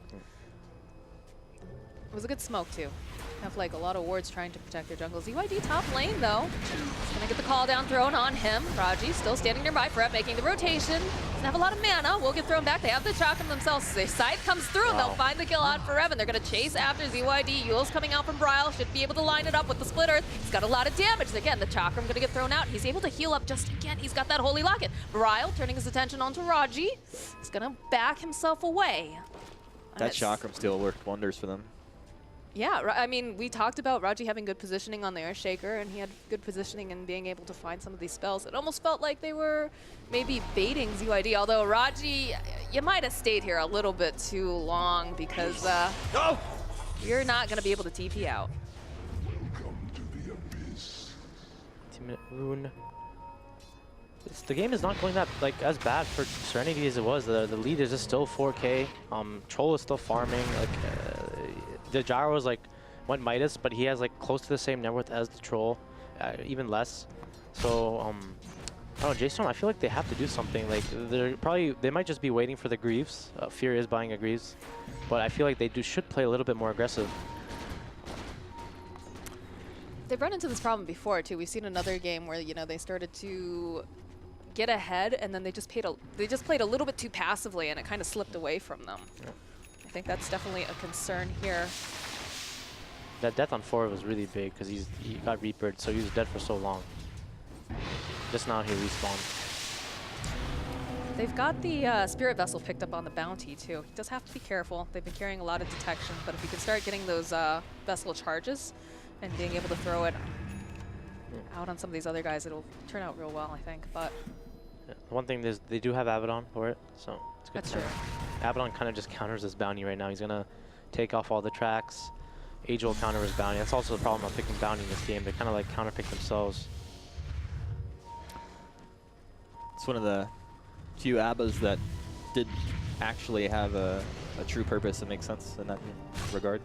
F: it was a good smoke too. Have like a lot of wards trying to protect their jungle. ZYD top lane though. He's gonna get the call down thrown on him. Raji still standing nearby. Forev making the rotation. Doesn't have a lot of mana. Will get thrown back. They have the Chakram themselves. The scythe comes through and they'll find the kill on Forev, and they're gonna chase after ZYD. Yule's coming out from Bryle. Should be able to line it up with the Split Earth. He's got a lot of damage. Again, the Chakram gonna get thrown out. He's able to heal up just again. He's got that Holy Locket. Bryle turning his attention onto Raji. He's gonna back himself away. And
E: That
F: it's-
E: Chakram still worked wonders for them.
F: Yeah, I mean, we talked about Raji having good positioning on the Earthshaker, and he had good positioning in being able to find some of these spells. It almost felt like they were maybe baiting ZYD, although Raji, you might have stayed here a little bit too long because you're not going to be able to TP out.
H: Welcome to the abyss.
D: 2-minute rune. The game is not going that like as bad for Serenity as it was. The lead is just still 4K. Troll is still farming. Like the Gyro is like went Midas, but he has like close to the same net worth as the Troll, even less. So I don't know, J.Storm, I feel like they have to do something. Like they might just be waiting for the Greaves. Fear is buying a Greaves, but I feel like they should play a little bit more aggressive.
F: They've run into this problem before too. We've seen another game where, you know, they started to get ahead and then they just played a little bit too passively, and it kind of slipped away from them.
D: Yeah.
F: I think that's definitely a concern here.
D: That death on 4 was really big because he got Reapered, so he was dead for so long. Just now he respawned.
F: They've got the Spirit Vessel picked up on the bounty too. He does have to be careful. They've been carrying a lot of detection, but if he can start getting those Vessel charges and being able to throw it out on some of these other guys, it'll turn out real well, I think. But
D: Yeah. The one thing is they do have Abaddon for it, so it's good.
F: that's true.
D: Abaddon kind of just counters this bounty right now. He's gonna take off all the tracks. Age will counter his bounty. That's also the problem of picking bounty in this game. They kind of like counterpick themselves.
E: It's one of the few ABBAs that did actually have a true purpose that makes sense in that regard.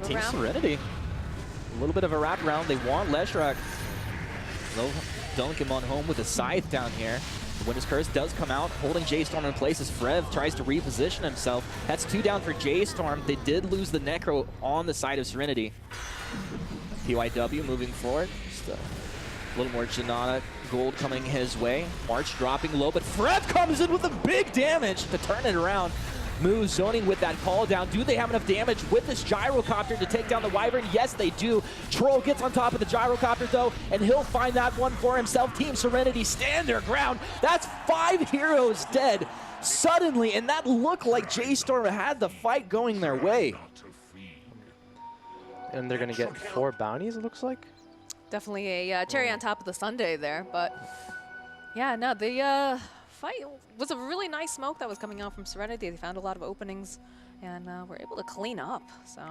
E: Team
F: Around.
E: Serenity. A little bit of a wraparound. They want Leshrac. They'll dunk him on home with a scythe down here. The Winter's Curse does come out, holding J.Storm in place as Frev tries to reposition himself. That's 2 down for J.Storm. They did lose the Necro on the side of Serenity. PYW moving forward. Just a little more Janata gold coming his way. March dropping low, but Frev comes in with the big damage to turn it around. Moo zoning with that call down. Do they have enough damage with this gyrocopter to take down the Wyvern? Yes, they do. Troll gets on top of the gyrocopter, though, and he'll find that one for himself. Team Serenity stand their ground. That's 5 heroes dead suddenly, and that looked like J.Storm had the fight going their way.
D: And they're gonna get 4 bounties, it looks like.
F: Definitely a cherry on top of the sundae there, but yeah, no, the fight was a really nice smoke that was coming out from Serenity. They found a lot of openings and were able to clean up. So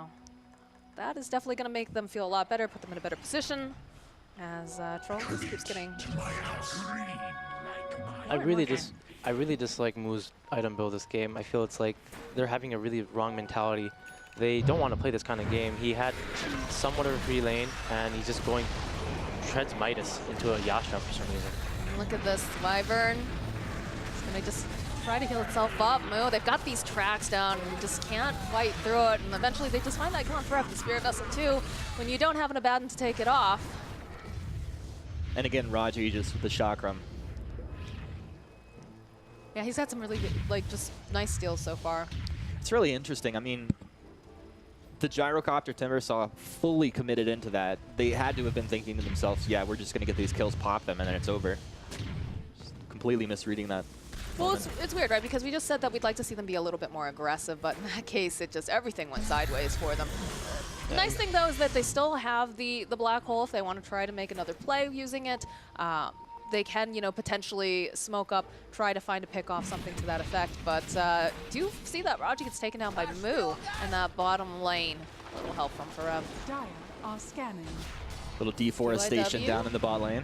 F: that is definitely going to make them feel a lot better, put them in a better position as Troll just keeps getting.
D: I really dislike Moo's item build this game. I feel it's like they're having a really wrong mentality. They don't want to play this kind of game. He had somewhat of a free lane, and he's just going treads Midas into a Yasha for some reason.
F: Look at this Wyvern. It's going to just try to heal itself up. Moo, they've got these tracks down and just can't fight through it. And eventually they just find that kill on Frev, the Spirit Vessel too. When you don't have an Abaddon to take it off.
E: And again, Raj Aegis with the chakram.
F: Yeah, he's had some really good, like, just nice steals so far.
E: It's really interesting. I mean, the gyrocopter Timbersaw fully committed into that. They had to have been thinking to themselves, yeah, we're just going to get these kills, pop them, and then it's over. Just completely misreading that.
F: Well, it's weird, right? Because we just said that we'd like to see them be a little bit more aggressive, but in that case, it just, everything went sideways for them. The nice thing, though, is that they still have the black hole if they want to try to make another play using it. They can, you know, potentially smoke up, try to find a pick off, something to that effect. But do you see that Raji gets taken down by Moo in that bottom lane? A little help from Forev.
G: Dire are scanning.
E: Little deforestation
F: CYW.
E: down in the bot lane.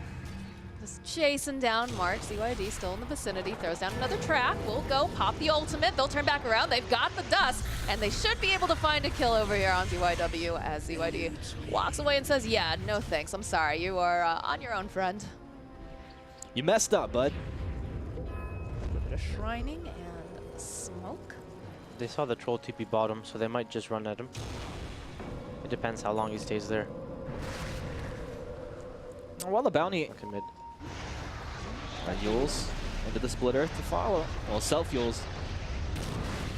F: Just chasing down Mark. CYD still in the vicinity. Throws down another track. Will go pop the ultimate. They'll turn back around. They've got the dust. And they should be able to find a kill over here on ZYW as ZYD walks away and says, yeah, no thanks. I'm sorry. You are on your own, friend.
E: You messed up, bud.
F: Bit of shrining and smoke.
D: They saw the Troll TP bottom, so they might just run at him. It depends how long he stays there.
E: Well, the bounty
D: Okay, mid.
E: Yules into the Split Earth to follow. Well, self-Yules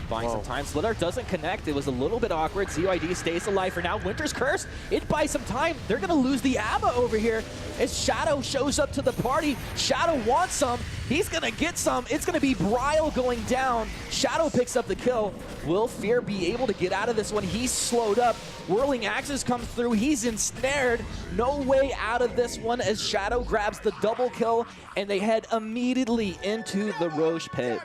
E: buying some time. Split Earth doesn't connect. It was a little bit awkward. ZYD stays alive for now. Winter's Curse, it buys some time. They're going to lose the ABBA over here as Shadow shows up to the party. Shadow wants some. He's going to get some. It's going to be Bryle going down. Shadow picks up the kill. Will Fear be able to get out of this one? He's slowed up. Whirling Axes comes through. He's ensnared. No way out of this one as Shadow grabs the double kill, and they head immediately into the Roche pit.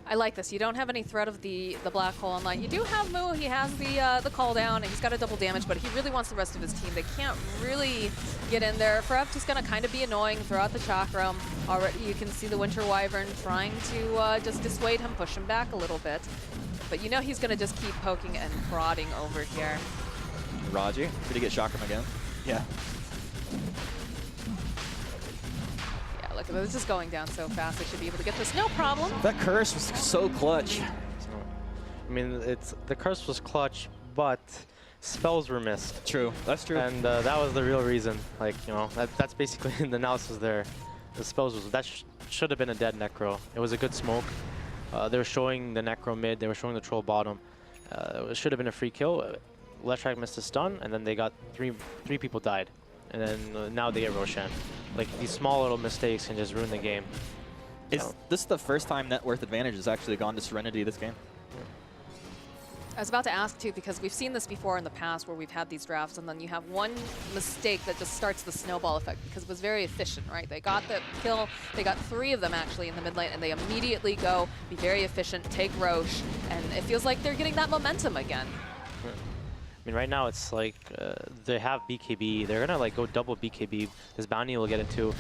F: I like this. You don't have any threat of the black hole online. You do have Moo. He has the call down, and he's got a double damage, but he really wants the rest of his team. They can't really get in there. Forev just going to kind of be annoying throughout the chakram. Already, you can see the Winter Wyvern trying to just dissuade him, push him back a little bit. But you know he's going to just keep poking and prodding over here.
E: Raji, did he get Chakram again? Yeah.
F: Yeah, look, this is going down so fast. They should be able to get this, no problem.
E: That curse was so clutch.
D: So, I mean, the curse was clutch, but spells were missed.
E: True, that's true.
D: And that was the real reason. Like, you know, that's basically the analysis there. The spells was, that should have been a dead Necro. It was a good smoke. They were showing the Necro mid, they were showing the Troll bottom. It should have been a free kill. Leshrac missed a stun, and then they got three people died. and then now they get Roshan. Like, these small little mistakes can just ruin the game.
E: Is
D: So,
E: this the first time net worth advantage has actually gone to Serenity this game?
F: I was about to ask too, because we've seen this before in the past where we've had these drafts and then you have one mistake that just starts the snowball effect, because it was very efficient, right? They got the kill, they got 3 of them actually in the mid lane, and they immediately go, be very efficient, take Roche, and it feels like they're getting that momentum again.
D: I mean, right now it's like they have BKB. They're gonna like go double BKB. This bounty will get it too.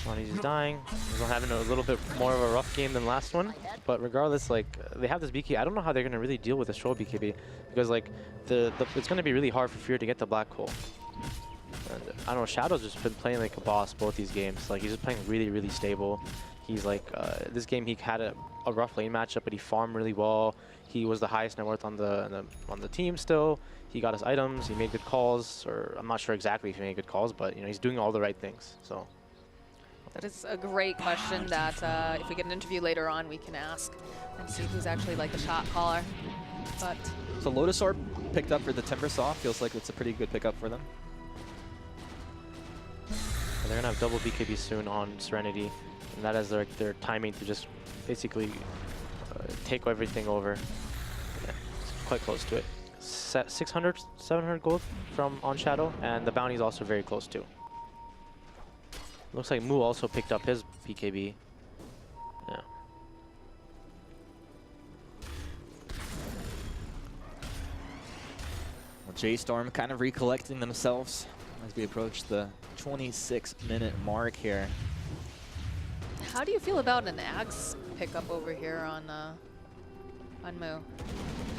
D: Bounty's just dying. He's having a little bit more of a rough game than last one. But regardless, like they have this BKB. I don't know how they're gonna really deal with this troll BKB, because like it's gonna be really hard for Fear to get the black hole. And, I don't know. Shadow's just been playing like a boss both these games. Like he's just playing really stable. He's like this game he had a rough lane matchup, but he farmed really well. He was the highest net worth on the team still. He got his items. He made good calls, or I'm not sure exactly if he made good calls, but you know he's doing all the right things. So
F: That is a great question that if we get an interview later on, we can ask and see who's actually like the shot caller. But
E: So Lotus Orb picked up for the Timbersaw. Feels like it's a pretty good pickup for them.
D: they're gonna have double BKB soon on Serenity, and that is their timing to just basically take everything over. Yeah, it's quite close to it. 600, 700 gold from on Shadow, and the bounty is also very close too. Looks like Mu also picked up his BKB. Yeah.
E: Well, J.Storm kind of recollecting themselves as we approach the 26-minute mark here.
F: how do you feel about an Axe pickup over here on Mu?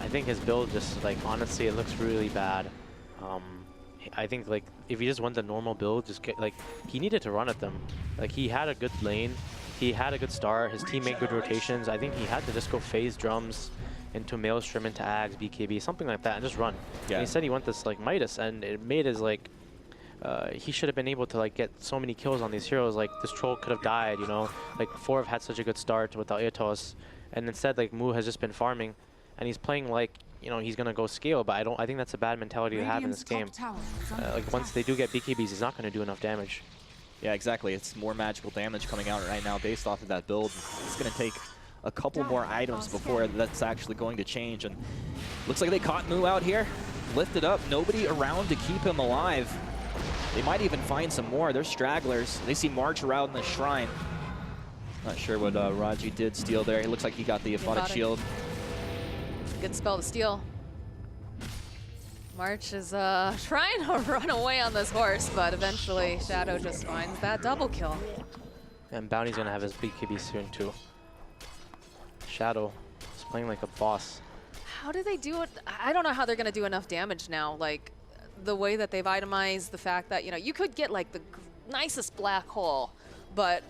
D: I think his build just like honestly it looks really bad. I think like if he just went the normal build, just get like he needed to run at them. Like he had a good lane, he had a good start, his team made good rotations. I think he had to just go phase drums into Maelstrom, into Ags, BKB, something like that, and just run.
E: Yeah.
D: And he said he went this like Midas, and it made his like he should have been able to like get so many kills on these heroes. Like this troll could have died, you know. Like Four have had such a good start without Atos, and instead like Mu has just been farming, and he's playing like, you know, he's gonna go scale, but I think that's a bad mentality to have in this game. Like once they do get BKBs, he's not gonna do enough damage.
E: Yeah, exactly. It's more magical damage coming out right now based off of that build. It's going to take a couple more items before that's actually going to change. And looks like they caught Mu out here. Lifted up. Nobody around to keep him alive. They might even find some more. They're stragglers. They see March around the shrine. Not sure what Raji did steal there. It looks like he got the Aphotic Shield.
F: Good spell to steal. March is trying to run away on this horse, but eventually Shadow just finds that double kill.
D: And Bounty's gonna have his BKB soon too. Shadow is playing like a boss.
F: How do they do it? I don't know how they're going to do enough damage now. Like, the way that they've itemized the fact that, you know, you could get, like, the nicest black hole, but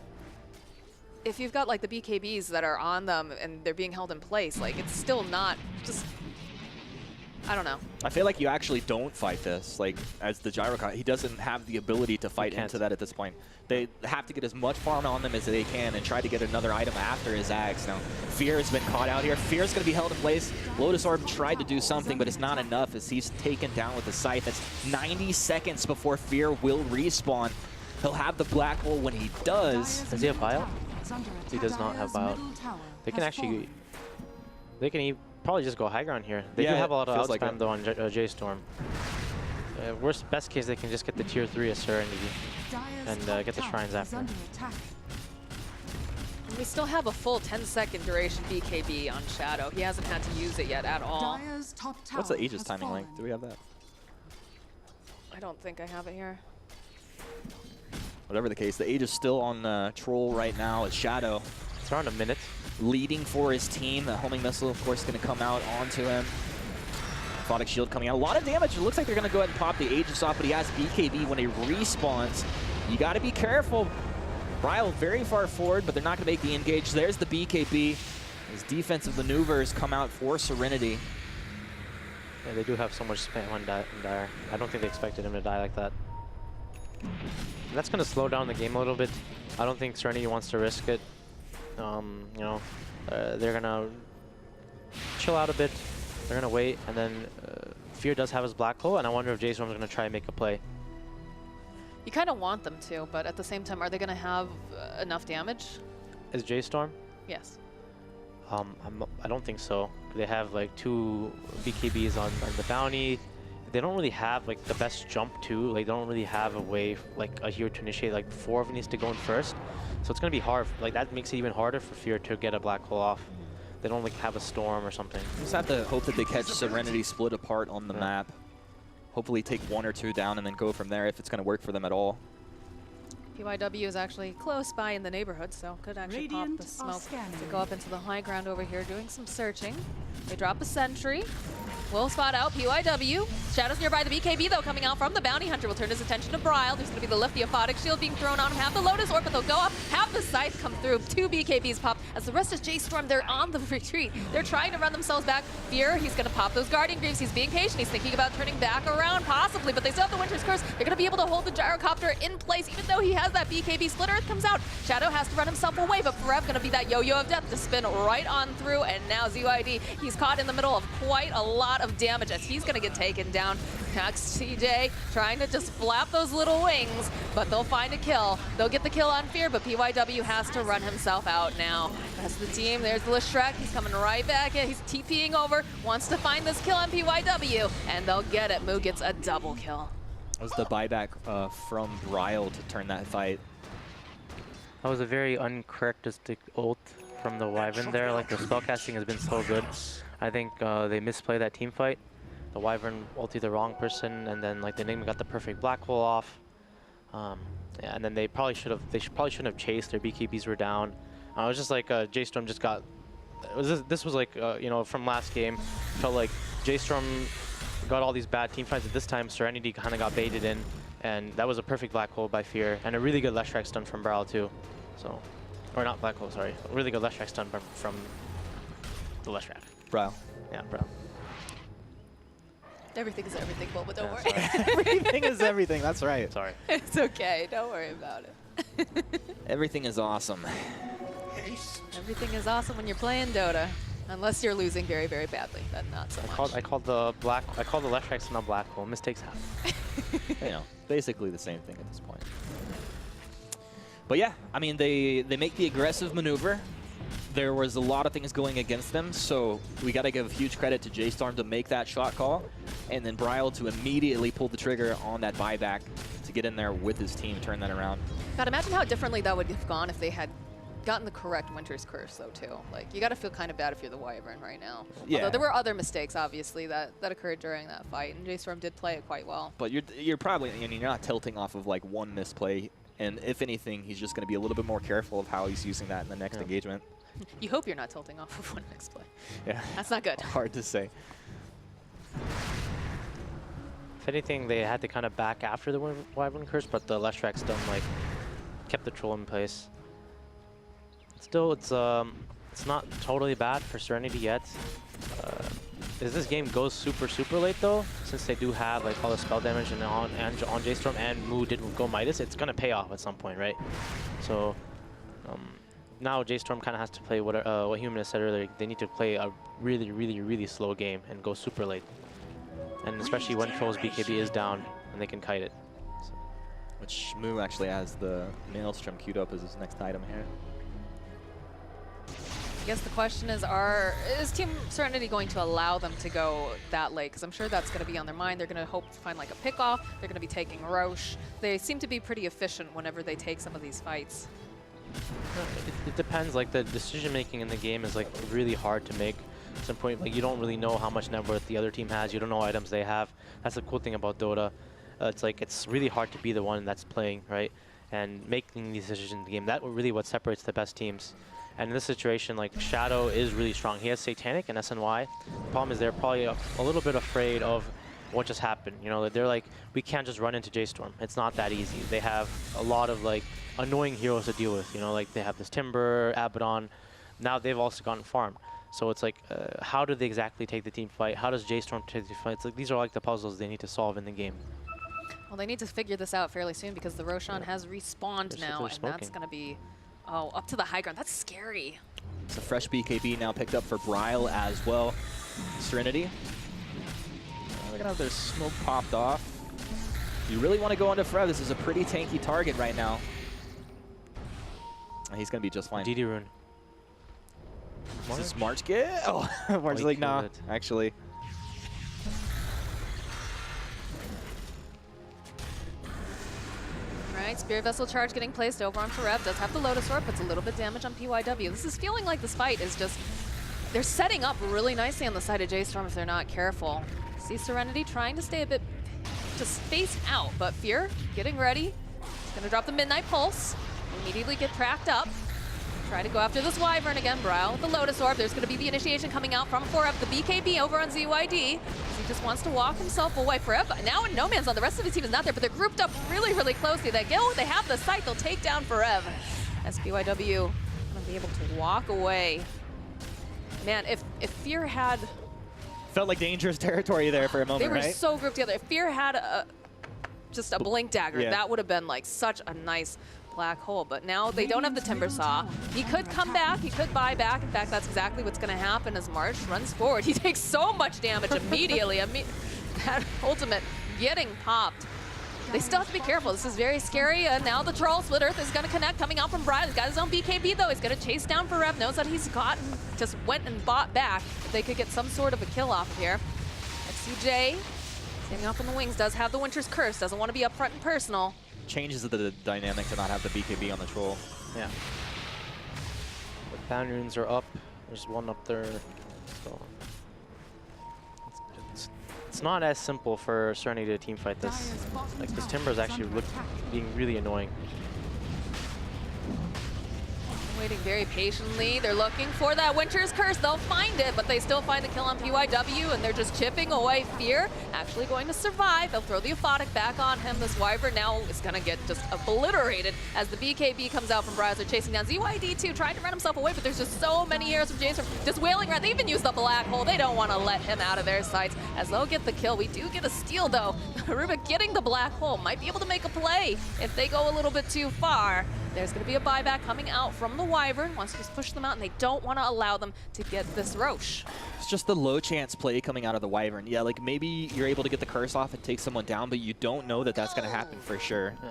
F: if you've got, like, the BKBs that are on them and they're being held in place, like, it's still not just... I don't know.
E: I feel like you actually don't fight this. Like, as the Gyrocot, he doesn't have the ability to fight
D: can't.
E: into that at this point. They have to get as much farm on them as they can and try to get another item after his Axe. Now, Fear has been caught out here. Fear's going to be held in place. Lotus Orb tried to do something, but it's not enough as he's taken down with the Scythe. That's 90 seconds before Fear will respawn. He'll have the black hole when he does.
D: Does he have buyout? He does not have buyout. They can actually... They can probably just go high ground here. They do have a lot of outspam like though on J.Storm. Best case, they can just get the tier 3 of Serenity and get the shrines after.
F: And we still have a full 10-second duration BKB on Shadow. He hasn't had to use it yet at all.
E: What's the Aegis timing like? Do we have that?
F: I don't think I have it here.
E: Whatever the case, the Aegis still on Troll right now. It's Shadow.
D: It's around a minute.
E: Leading for his team. The homing missile, of course, going to come out onto him. Aphotic Shield coming out. A lot of damage. It looks like they're going to go ahead and pop the Aegis off, but he has BKB when he respawns. You got to be careful. Ryle very far forward, but they're not going to make the engage. There's the BKB. His defensive maneuvers come out for Serenity.
D: Yeah, they do have so much spam on Dire. I don't think they expected him to die like that. And that's going to slow down the game a little bit. I don't think Serenity wants to risk it. You know, they're gonna chill out a bit. They're gonna wait, and then Fear does have his black hole, and I wonder if J.Storm is going to try and make a play.
F: You kind of want them to, but at the same time, are they going to have enough damage?
D: Is J.Storm?
F: Yes.
D: I don't think so. They have like 2 BKBs on the bounty. They don't really have like the best jump too. Like, they don't really have a way like a hero to initiate. Like 4 of them needs to go in first, so it's gonna be hard. Like that makes it even harder for Fear to get a black hole off. They don't like have a storm or something.
E: Just have to hope that they catch Serenity split apart on the map. Hopefully take 1 or 2 down and then go from there if it's gonna work for them at all.
F: PYW is actually close by in the neighborhood, so could actually pop the smoke to go up into the high ground over here, doing some searching. They drop a sentry. Will spot out PYW. Shadow's nearby the BKB, though, coming out from the Bounty Hunter. Will turn his attention to Bryle. There's going to be the lift, the Aphotic Shield being thrown on him. Have the Lotus Orb, but they'll go up. Have the Scythe come through. 2 BKBs pop. As the rest is J.Storm, they're on the retreat. They're trying to run themselves back. Fear, he's going to pop those Guardian Greaves. He's being patient. He's thinking about turning back around, possibly, but they still have the Winter's Curse. They're going to be able to hold the Gyrocopter in place, even though he has that BKB. Split Earth comes out. Shadow has to run himself away, but Forev going to be that yo-yo of death to spin right on through, and now ZYD, he's caught in the middle of quite a lot of damage as he's going to get taken down. Next, TJ trying to just flap those little wings, but they'll find a kill. They'll get the kill on Fear, but PYW has to run himself out now. That's the team. There's the Shrek. He's coming right back in. He's TPing over, wants to find this kill on PYW, and they'll get it. Moo gets a double kill.
E: That was the buyback from Bryle to turn that fight.
D: That was a very uncharacteristic ult from the Wyvern there. Like, the spellcasting has been so good. I think they misplayed that team fight. The Wyvern ulted the wrong person, and then like the Enigma got the perfect black hole off. Yeah, and then they probably should have. Probably shouldn't have chased. Their BKBs were down. It was just like J.Storm just got. This was like you know, from last game. Felt like J.Storm got all these bad team fights. At this time, Serenity kind of got baited in, and that was a perfect black hole by Fear, and a really good Leshrac stun from Bryle too. So, or not black hole, sorry. A really good Leshrac stun from the Leshrac.
E: Bryle.
D: Yeah, Bryle.
F: Everything is everything, but don't worry.
E: Everything is everything, that's right.
D: Sorry.
F: It's okay, don't worry about it.
E: Everything is awesome.
F: Everything is awesome when you're playing Dota, unless you're losing very, very badly. Then not so much.
D: I called the Leshrac stun a black hole. Mistakes happen.
E: You know, basically the same thing at this point. But yeah, I mean, they make the aggressive maneuver. There was a lot of things going against them, so we got to give huge credit to J.Storm to make that shot call, and then Bryle to immediately pull the trigger on that buyback to get in there with his team, turn that around.
F: God, imagine how differently that would have gone if they had gotten the correct Winter's Curse, though, too. Like, you got to feel kind of bad if you're the Wyvern right now.
E: Yeah.
F: Although there were other mistakes, obviously, that occurred during that fight, and J.Storm did play it quite well.
E: But you're probably, I mean, you're not tilting off of like one misplay, and if anything, he's just going to be a little bit more careful of how he's using that in the next engagement.
F: You hope you're not tilting off of one next play.
E: Yeah.
F: That's not good.
E: Hard to say.
D: If anything, they had to kind of back after the Wyvern Curse, but the Leshrac stun like kept the troll in place. Still, it's not totally bad for Serenity yet. As this game goes super late though, since they do have like all the spell damage and on J.Storm and Moo did go Midas, it's gonna pay off at some point, right? So now J.Storm kind of has to play what Human has said earlier. They need to play a really slow game and go super late, and especially when Troll's BKB is down and they can kite it. So.
E: Which Moo actually has the Maelstrom queued up as his next item here.
F: I guess the question is Team Serenity going to allow them to go that late? Because I'm sure that's going to be on their mind. They're going to hope to find like a pick-off. They're going to be taking Roche. They seem to be pretty efficient whenever they take some of these fights.
D: It depends. Like, the decision making in the game is like really hard to make. At some point, like, you don't really know how much net worth the other team has. You don't know what items they have. That's the cool thing about Dota. It's like it's really hard to be the one that's playing, right, and making these decisions in the game. That's really what separates the best teams. And in this situation, like, Shadow is really strong. He has Satanic and SNY. The problem is they're probably a little bit afraid of what just happened. You know, they're like, we can't just run into J.Storm. It's not that easy. They have a lot of like annoying heroes to deal with. You know, like they have this Timber, Abaddon. Now they've also gotten farmed. So it's like, how do they exactly take the team fight? How does J.Storm take the fight? It's like, these are like the puzzles they need to solve in the game.
F: Well, they need to figure this out fairly soon because the Roshan has respawned now, and that's going to be up to the high ground. That's scary.
E: It's a fresh BKB now picked up for Bryle as well. Serenity. gonna have their smoke popped off. You really want to go onto Frev. This is a pretty tanky target right now. He's gonna be just fine.
D: DD rune.
E: Does this March get? Oh, March is like, nah, actually.
F: Right, Spirit Vessel charge getting placed over on Farev. Does have the Lotus Orb, puts a little bit damage on PYW. This is feeling like this fight is just, they're setting up really nicely on the side of J.Storm if they're not careful. See Serenity trying to stay a bit, to space out, but Fear getting ready. He's gonna drop the Midnight Pulse, immediately get tracked up. Try to go after this Wyvern again. Brow with the Lotus Orb. There's going to be the initiation coming out from Forev, the BKB over on ZYD. He just wants to walk himself away. Forev now in no man's land. The rest of the team is not there, but they're grouped up really, really closely. They have the sight. They'll take down Forev. As BYW going to be able to walk away. Man, if Fear had...
E: Felt like dangerous territory there for a moment, right?
F: They were so grouped together. If Fear had just a Blink Dagger, that would have been like such a nice black hole, but now they don't have the Timber Saw. He could come back, he could buy back. In fact, that's exactly what's going to happen as March runs forward. He takes so much damage immediately. That ultimate getting popped. They still have to be careful. This is very scary. And now the Troll Split Earth is going to connect, coming out from Brian. He's got his own BKB though. He's going to chase down Forev. Knows that he's gotten, just went and bought back. If they could get some sort of a kill off of here. XCJ standing off on the wings, does have the Winter's Curse. Doesn't want to be up front and personal.
E: Changes the dynamic to not have the BKB on the Troll.
D: Yeah. The bound runes are up. There's one up there. So it's not as simple for Serenity to team fight this. Like this Timber is actually being really annoying.
F: Waiting very patiently. They're looking for that Winter's Curse. They'll find it, but they still find the kill on PYW, and they're just chipping away. Fear actually going to survive. They'll throw the Aphotic back on him. This Wyvern now is going to get just obliterated as the BKB comes out from Browser, chasing down ZYD too, trying to run himself away, but there's just so many arrows from J.Storm just wailing around. They even used the Black Hole. They don't want to let him out of their sights as they'll get the kill. We do get a steal though. Rubik getting the Black Hole. Might be able to make a play if they go a little bit too far. There's going to be a buyback coming out from the Wyvern. Wants to just push them out, and they don't want to allow them to get this Roche.
E: It's just the low chance play coming out of the Wyvern. Yeah, like maybe you're able to get the curse off and take someone down, but you don't know that that's going to happen for sure.
D: Yeah.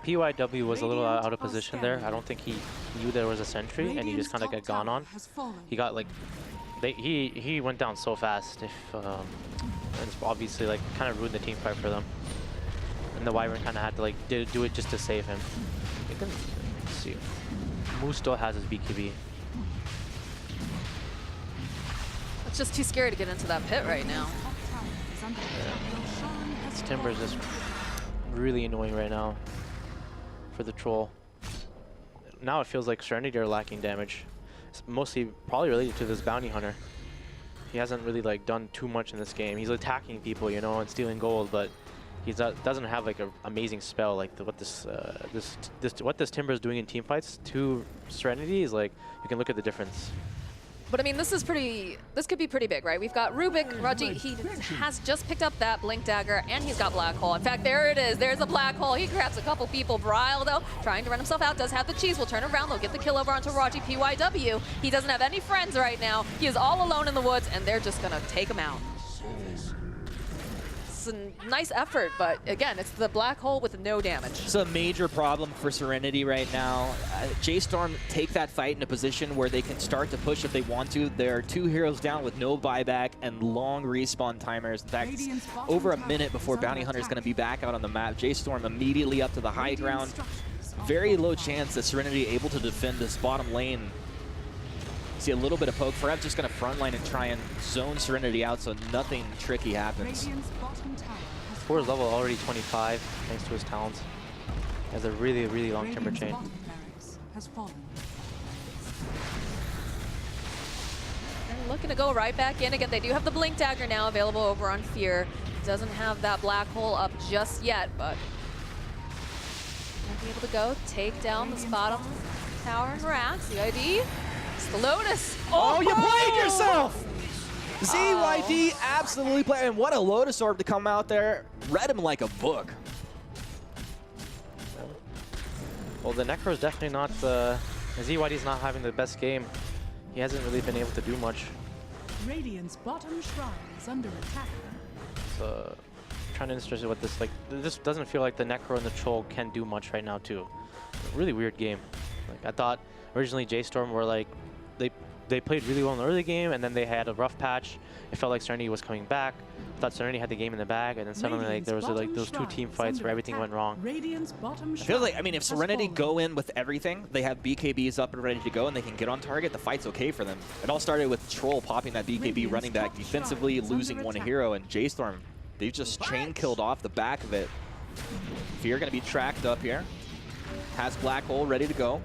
D: PYW was a little out of position there. I don't think he knew there was a sentry, and he just kind of got gone on. He got like, he went down so fast. And it's obviously like kind of ruined the team fight for them. And the Wyvern kind of had to like do it just to save him. Let's see. Moose still has his BKB.
F: It's just too scary to get into that pit right now.
D: This Timber is just really annoying right now for the Troll. Now it feels like Serenity are lacking damage. It's mostly probably related to this Bounty Hunter. He hasn't really like done too much in this game. He's attacking people, you know, and stealing gold, but he doesn't have like an amazing spell like what this Timber is doing in team fights to Serenity is like, you can look at the difference.
F: But I mean, this could be pretty big, right? We've got Rubik, Raji, he has just picked up that Blink Dagger, and he's got Black Hole. In fact, there it is, there's a Black Hole. He grabs a couple people. Bryle, though, trying to run himself out, does have the cheese, will turn around, they'll get the kill over onto Raji PYW. He doesn't have any friends right now. He is all alone in the woods, and they're just gonna take him out. It's a nice effort, but again, it's the Black Hole with no damage.
E: It's a major problem for Serenity right now. J.Storm take that fight in a position where they can start to push if they want to. There are 2 heroes down with no buyback and long respawn timers. In fact, it's over a minute before Bounty Hunter is going to be back out on the map. J.Storm immediately up to the high ground. Very low chance that Serenity able to defend this bottom lane. See a little bit of poke. Forev just going to frontline and try and zone Serenity out so nothing tricky happens.
D: Four's level already 25 thanks to his talents. He has a really, really long Timber chain.
F: They're looking to go right back in again. They do have the Blink Dagger now available over on Fear. Doesn't have that Black Hole up just yet, but might be able to go take down this bottom tower and rack. CID. The Lotus.
E: Oh, you played yourself! ZYD absolutely played, and what a Lotus Orb to come out there. Read him like a book.
D: Well, the Necro is definitely not, ZYD's not having the best game. He hasn't really been able to do much.
G: Radiant's bottom shrine is under attack.
D: trying to interested what this, like, this doesn't feel like the Necro and the Troll can do much right now too. Really weird game. Like, I thought originally J.Storm were like, they played really well in the early game, and then they had a rough patch. It felt like Serenity was coming back. I thought Serenity had the game in the bag, and then suddenly like there was like those two team fights where everything went wrong.
E: I feel like, I mean, if Serenity go in with everything, they have BKBs up and ready to go, and they can get on target, the fight's okay for them. It all started with Troll popping that BKB running back defensively, losing one hero, and J.Storm, they've just chain killed off the back of it. Fear gonna be tracked up here. Has Black Hole ready to go.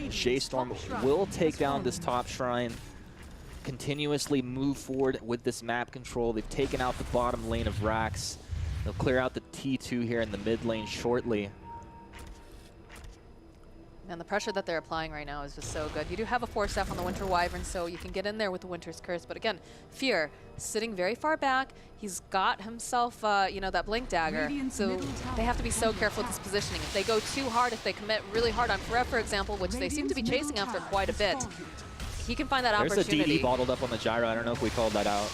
E: J.Storm will take down this top shrine, continuously move forward with this map control. They've taken out the bottom lane of Rax. They'll clear out the T2 here in the mid lane shortly.
F: And the pressure that they're applying right now is just so good. You do have a 4-staff on the Winter Wyvern, so you can get in there with the Winter's Curse. But again, Fear sitting very far back. He's got himself, you know, that Blink Dagger. So they have to be so careful with this positioning. If they go too hard, if they commit really hard on Forever, for example, which they seem to be chasing after quite a bit, he can find that opportunity.
E: There's a DD bottled up on the gyro. I don't know if we called that out.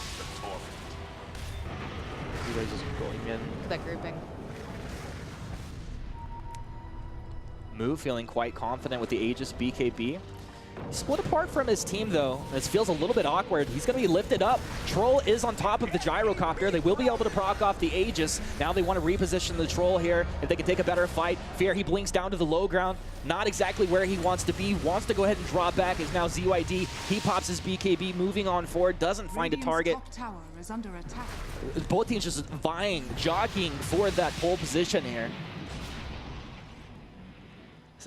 D: You guys just going in.
F: That grouping.
E: Move feeling quite confident with the Aegis BKB. He's split apart from his team though. This feels a little bit awkward. He's going to be lifted up. Troll is on top of the gyrocopter. They will be able to proc off the Aegis. Now they want to reposition the Troll here. If they can take a better fight. Fear, he blinks down to the low ground. Not exactly where he wants to be. Wants to go ahead and draw back. Is now ZYD. He pops his BKB, moving on forward. Doesn't find a target.
G: Tower is under attack.
E: Both teams just vying, jogging for that pole position here.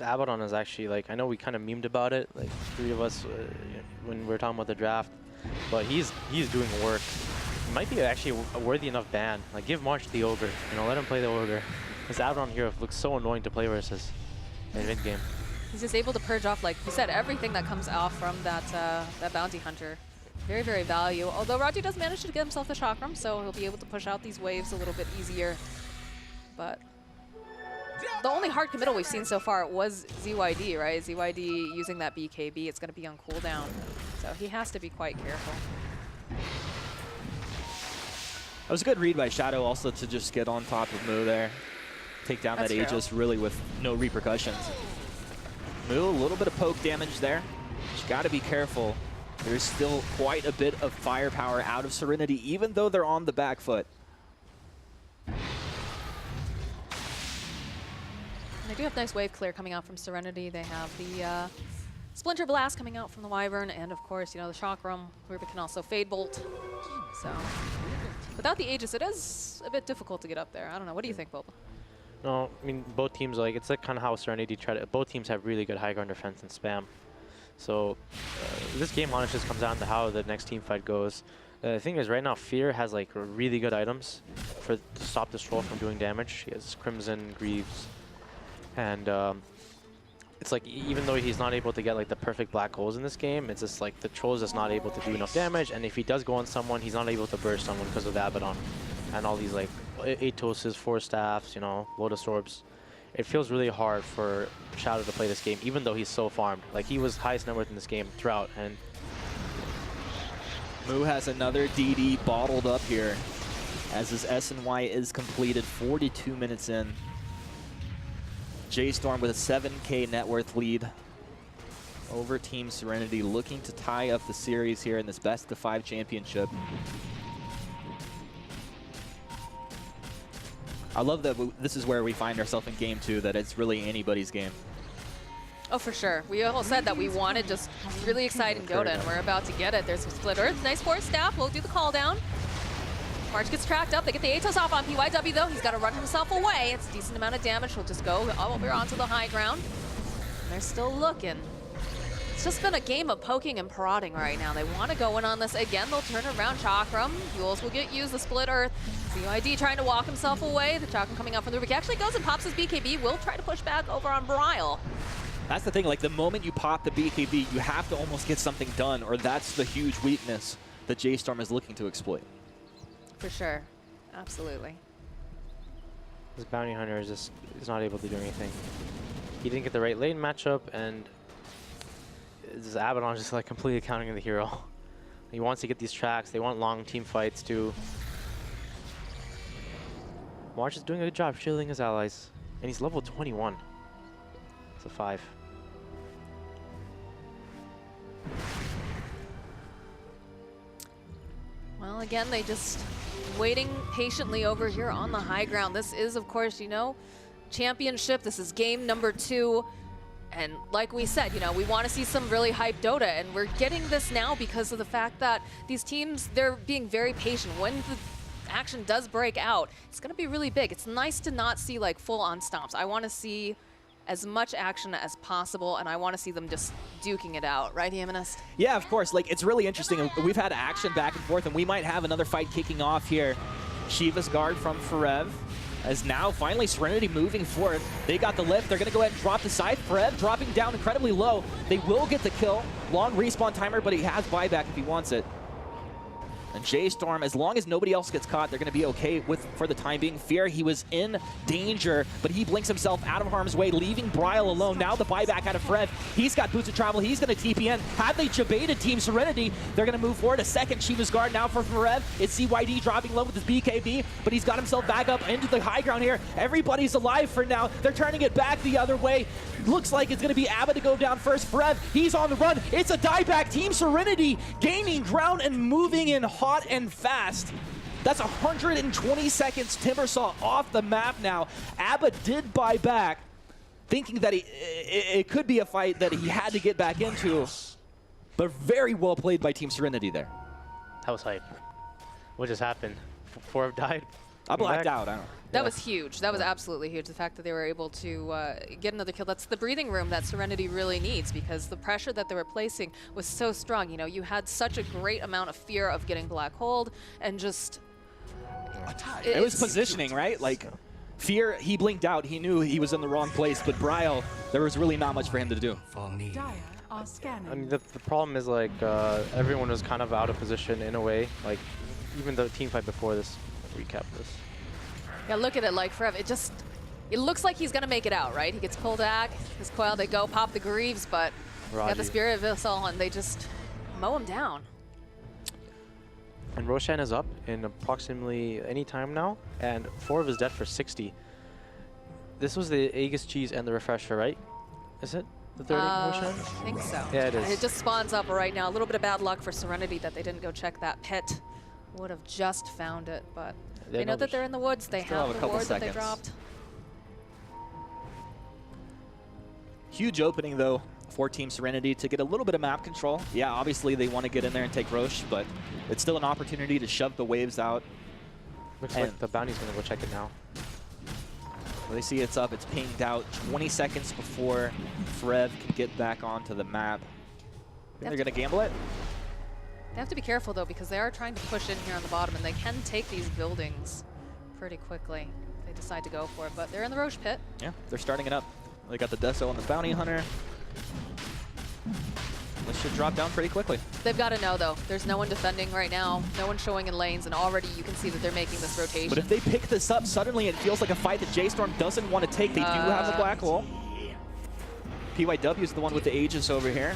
D: Abaddon is actually, like, I know we kind of memed about it, like three of us when we were talking about the draft, but he's doing work. He might be actually a worthy enough ban. Like, give March the Ogre, you know, let him play the Ogre. This Abaddon here looks so annoying to play versus in mid game.
F: He's just able to purge off, like you said, everything that comes off from that that bounty hunter. Very, very value. Although Raji does manage to get himself the chakram, so he'll be able to push out these waves a little bit easier. But the only hard committal we've seen so far was ZYD, right? ZYD using that BKB, it's going to be on cooldown. So he has to be quite careful.
E: That was a good read by Shadow also to just get on top of Moo there. Take down that Aegis really with no repercussions. Moo, a little bit of poke damage there. Just got to be careful. There's still quite a bit of firepower out of Serenity, even though they're on the back foot.
F: They do have nice wave clear coming out from Serenity. They have the Splinter Blast coming out from the Wyvern, and of course, you know, the Chakram. Ruben can also Fade Bolt. So without the Aegis, it is a bit difficult to get up there. I don't know. What do you think, Boba?
D: No, I mean, both teams, like, it's like kind of how Serenity tried to, both teams have really good high ground defense and spam. So this game honestly just comes down to how the next team fight goes. The thing is, right now, Fear has like really good items to stop this Troll from doing damage. He has Crimson, Greaves, and it's like, even though he's not able to get like the perfect black holes in this game, it's just like the Troll's just not able to do enough damage, and if he does go on someone, he's not able to burst someone because of Abaddon and all these like 8 Toasts, 4 staffs, you know, Lotus Orbs. It feels really hard for Shadow to play this game, even though he's so farmed. Like, he was highest net worth in this game throughout, and
E: Moo has another DD bottled up here as his S&Y is completed 42 minutes in. J.Storm with a 7K net worth lead over Team Serenity, looking to tie up the series here in this best of 5 championship. I love that this is where we find ourselves in game 2, that it's really anybody's game.
F: Oh, for sure. We all said that we wanted just really exciting Dota, and we're about to get it. There's some Split Earth. Nice force staff. We'll do the call down. March gets tracked up. They get the Atos off on PYW, though. He's got to run himself away. It's a decent amount of damage. He'll just go over onto the high ground. And they're still looking. It's just been a game of poking and prodding right now. They want to go in on this again. They'll turn around Chakram. Fuels will get used. The Split Earth. ZYD trying to walk himself away. The Chakram coming out from the Rubik. He actually goes and pops his BKB. Will try to push back over on Brile.
E: That's the thing, like the moment you pop the BKB, you have to almost get something done, or that's the huge weakness that J.Storm is looking to exploit.
F: For sure. Absolutely.
D: this bounty hunter is not able to do anything. He didn't get the right lane matchup, and this Abaddon just like completely countering the hero. He wants to get these tracks. They want long team fights too. March is doing a good job shielding his allies. And he's level 21. It's a 5.
F: Well, again, they just waiting patiently over here on the high ground. This is, of course, you know, championship. This is game number 2. And like we said, you know, we want to see some really hype Dota, and we're getting this now because of the fact that these teams, they're being very patient. When the action does break out, it's going to be really big. It's nice to not see like full-on stomps. I want to see as much action as possible, and I want to see them just duking it out, right, Humanist?
E: Yeah, of course. Like, it's really interesting. We've had action back and forth, and we might have another fight kicking off here. Shiva's guard from Forev. As now, finally, Serenity moving forward. They got the lift. They're going to go ahead and drop the scythe. Forev dropping down incredibly low. They will get the kill. Long respawn timer, but he has buyback if he wants it. And J.Storm, as long as nobody else gets caught, they're going to be okay with for the time being. Fear, he was in danger, but he blinks himself out of harm's way, leaving Bryle alone. Now the buyback out of Fred. He's got boots of travel. He's going to TP in. Had they debated Team Serenity, they're going to move forward. A second Shiva's guard now for Forev. It's CYD dropping low with his BKB, but he's got himself back up into the high ground here. Everybody's alive for now. They're turning it back the other way. Looks like it's going to be Abba to go down first. Forev, he's on the run. It's a dieback. Team Serenity gaining ground and moving in hot and fast. That's 120 seconds Timbersaw off the map now. Abba did buy back, thinking that it could be a fight that he had to get back into, but very well played by Team Serenity there.
D: That was hype. What just happened? Forev died?
E: I blacked out. I don't know.
F: That was huge. That was absolutely huge. The fact that they were able to get another kill. That's the breathing room that Serenity really needs, because the pressure that they were placing was so strong. You know, you had such a great amount of fear of getting black holed, and just...
E: It was positioning, right? Like, Fear, he blinked out. He knew he was in the wrong place, but Bryle, there was really not much for him to do.
G: Dire are scanning.
D: I mean, the problem is, like, everyone was kind of out of position in a way. Like, even the team fight before this, recap this.
F: Yeah, look at it, like, Forev, it looks like he's gonna make it out, right? He gets pulled back, his coil, they go pop the Greaves, but got the Spirit of Vissel, and they just mow him down.
D: And Roshan is up in approximately any time now, and Forev is dead for 60. This was the Aegis cheese and the refresher, right? Is it the third Roshan?
F: I think so.
D: Yeah, it is.
F: It just spawns up right now. A little bit of bad luck for Serenity that they didn't go check that pit. Would have just found it, but they know that they're in the woods. They have the ward that they dropped.
E: Huge opening, though, for Team Serenity to get a little bit of map control. Yeah, obviously they want to get in there and take Roche, but it's still an opportunity to shove the waves out.
D: Looks like the bounty's going to go check it now.
E: Well, they see it's up. It's pinged out 20 seconds before Forev can get back onto the map. Think they're going to gamble it?
F: They have to be careful, though, because they are trying to push in here on the bottom, and they can take these buildings pretty quickly if they decide to go for it. But they're in the Roche pit.
E: Yeah, they're starting it up. They got the Deso on the Bounty Hunter. This should drop down pretty quickly.
F: They've got to know, though. There's no one defending right now. No one showing in lanes, and already you can see that they're making this rotation.
E: But if they pick this up, suddenly it feels like a fight that J.Storm doesn't want to take. They do have the black hole. PYW is the one with the Aegis over here.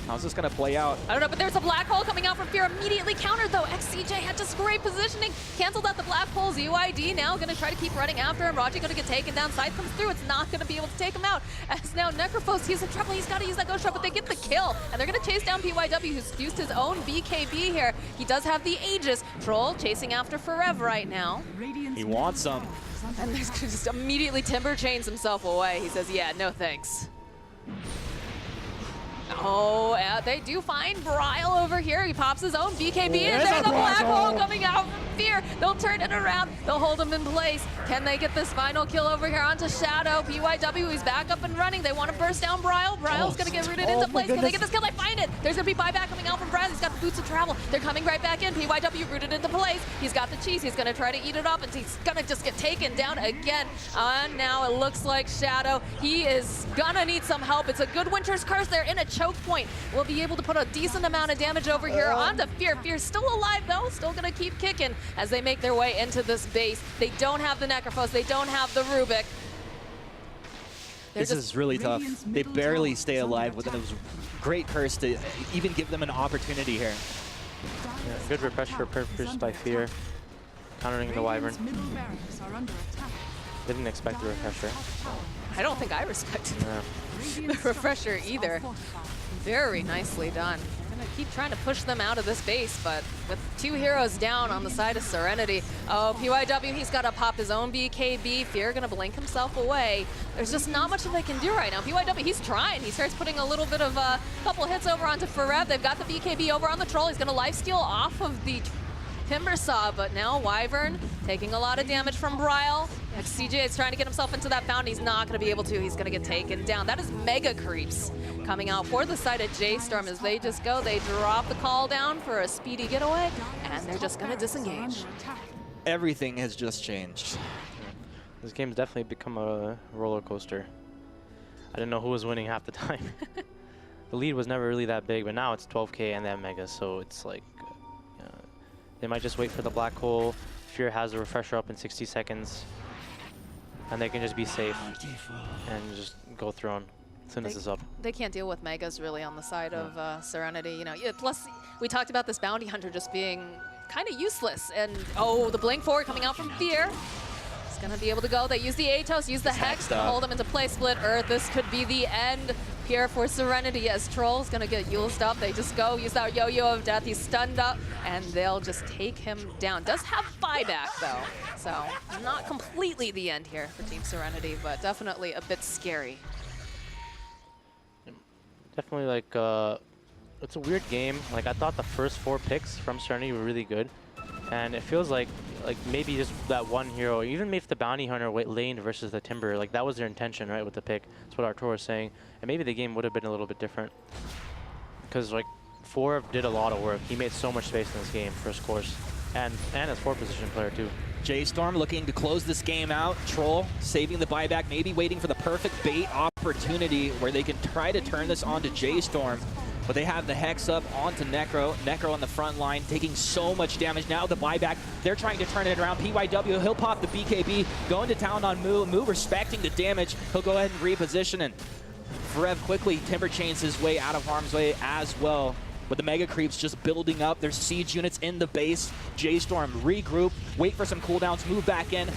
E: How's this going to play out?
F: I don't know, but there's a black hole coming out from Fear. Immediately countered, though. XCJ had just great positioning. Canceled out the black hole. ZYD now going to try to keep running after him. Raji going to get taken down. Scythe comes through. It's not going to be able to take him out. As now Necrophos, he's in trouble. He's got to use that ghost shot, but they get the kill. And they're going to chase down PYW, who's used his own BKB here. He does have the Aegis. Troll chasing after Forev right now.
E: He wants some.
F: And there's just immediately Timber chains himself away. He says, yeah, no thanks. Oh, they do find Bryle over here. He pops his own BKB, and there's a black hole coming out from Fear. They'll turn it around. They'll hold him in place. Can they get this final kill over here onto Shadow? PYW, he's back up and running. They want to burst down Bryle. Bryle's going to get rooted into place. Can they get this kill? They find it. There's going to be buyback coming out from Bryle. He's got the boots of travel. They're coming right back in. PYW rooted into place. He's got the cheese. He's going to try to eat it up, and he's going to just get taken down again. And now it looks like Shadow, he is going to need some help. It's a good Winter's Curse. They're in a choke point. Will be able to put a decent amount of damage over here onto Fear. Fear's still alive, though. Still going to keep kicking as they make their way into this base. They don't have the Necrophos. They don't have the Rubik.
E: This is really tough. They barely stay alive with it. It was a great curse to even give them an opportunity here.
D: Yeah, good refresher purchased by Fear, countering the Wyvern. Didn't expect the refresher.
F: I don't think I respected
D: Yeah.
F: the refresher either. Very nicely done. They're gonna keep trying to push them out of this base, but with 2 heroes down on the side of Serenity. Oh, PYW, he's got to pop his own BKB. Fear gonna blink himself away. There's just not much that they can do right now. PYW, he's trying. He starts putting a little bit of a couple hits over onto Farev. They've got the BKB over on the Troll. He's gonna lifesteal off of the Timbersaw, but now Wyvern taking a lot of damage from Bryle. CJ is trying to get himself into that bound. He's not going to be able to. He's going to get taken down. That is mega creeps coming out for the side of J.Storm as they just go. They drop the call down for a speedy getaway, and they're just going to disengage.
E: Everything has just changed.
D: This game's definitely become a roller coaster. I didn't know who was winning half the time. The lead was never really that big, but now it's 12K and they have Mega, so it's like they might just wait for the black hole. Fear has the refresher up in 60 seconds, and they can just be safe and just go throne as soon as it's up.
F: They can't deal with Megas really on the side of Serenity. You know, plus we talked about this bounty hunter just being kind of useless, and oh, the blink forward coming out from Fear. He's gonna be able to go. They use the Atos, use the Hex to hold him into play. Split Earth. This could be the end here for Serenity as Troll's gonna get Yuled up. They just go, use that yo-yo of death. He's stunned up, and they'll just take him down. Does have buyback though, so not completely the end here for Team Serenity, but definitely a bit scary.
D: Definitely like, it's a weird game. Like I thought the first 4 picks from Serenity were really good. And it feels like maybe just that one hero, even if the bounty hunter laned versus the Timber, like that was their intention, right, with the pick. That's what Arturo was saying. And maybe the game would have been a little bit different. Because like Forev did a lot of work. He made so much space in this game, first course. And as 4th position player too.
E: J.Storm looking to close this game out. Troll saving the buyback, maybe waiting for the perfect bait opportunity where they can try to turn this onto J.Storm. But they have the Hex up onto Necro. Necro on the front line, taking so much damage. Now the buyback, they're trying to turn it around. PYW, he'll pop the BKB, going to town on Moo. Moo respecting the damage. He'll go ahead and reposition, and Farev quickly Timber chains his way out of harm's way as well. With the Mega Creeps just building up, there's siege units in the base. J.Storm regroup, wait for some cooldowns, move back in.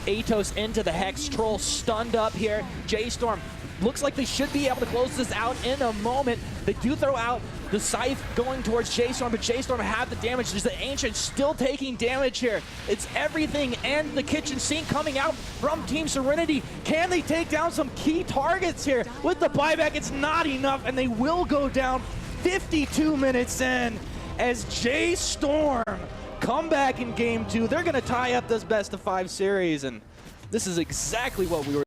E: Atos into the Hex. Troll stunned up here. J.Storm looks like they should be able to close this out in a moment. They do throw out the Scythe going towards J.Storm, but J.Storm have the damage. There's the Ancient still taking damage here. It's everything and the kitchen sink coming out from Team Serenity. Can they take down some key targets here? With the buyback, it's not enough, and they will go down 52 minutes in as J.Storm come back in game 2. They're going to tie up this best-of-5 series, and this is exactly what we were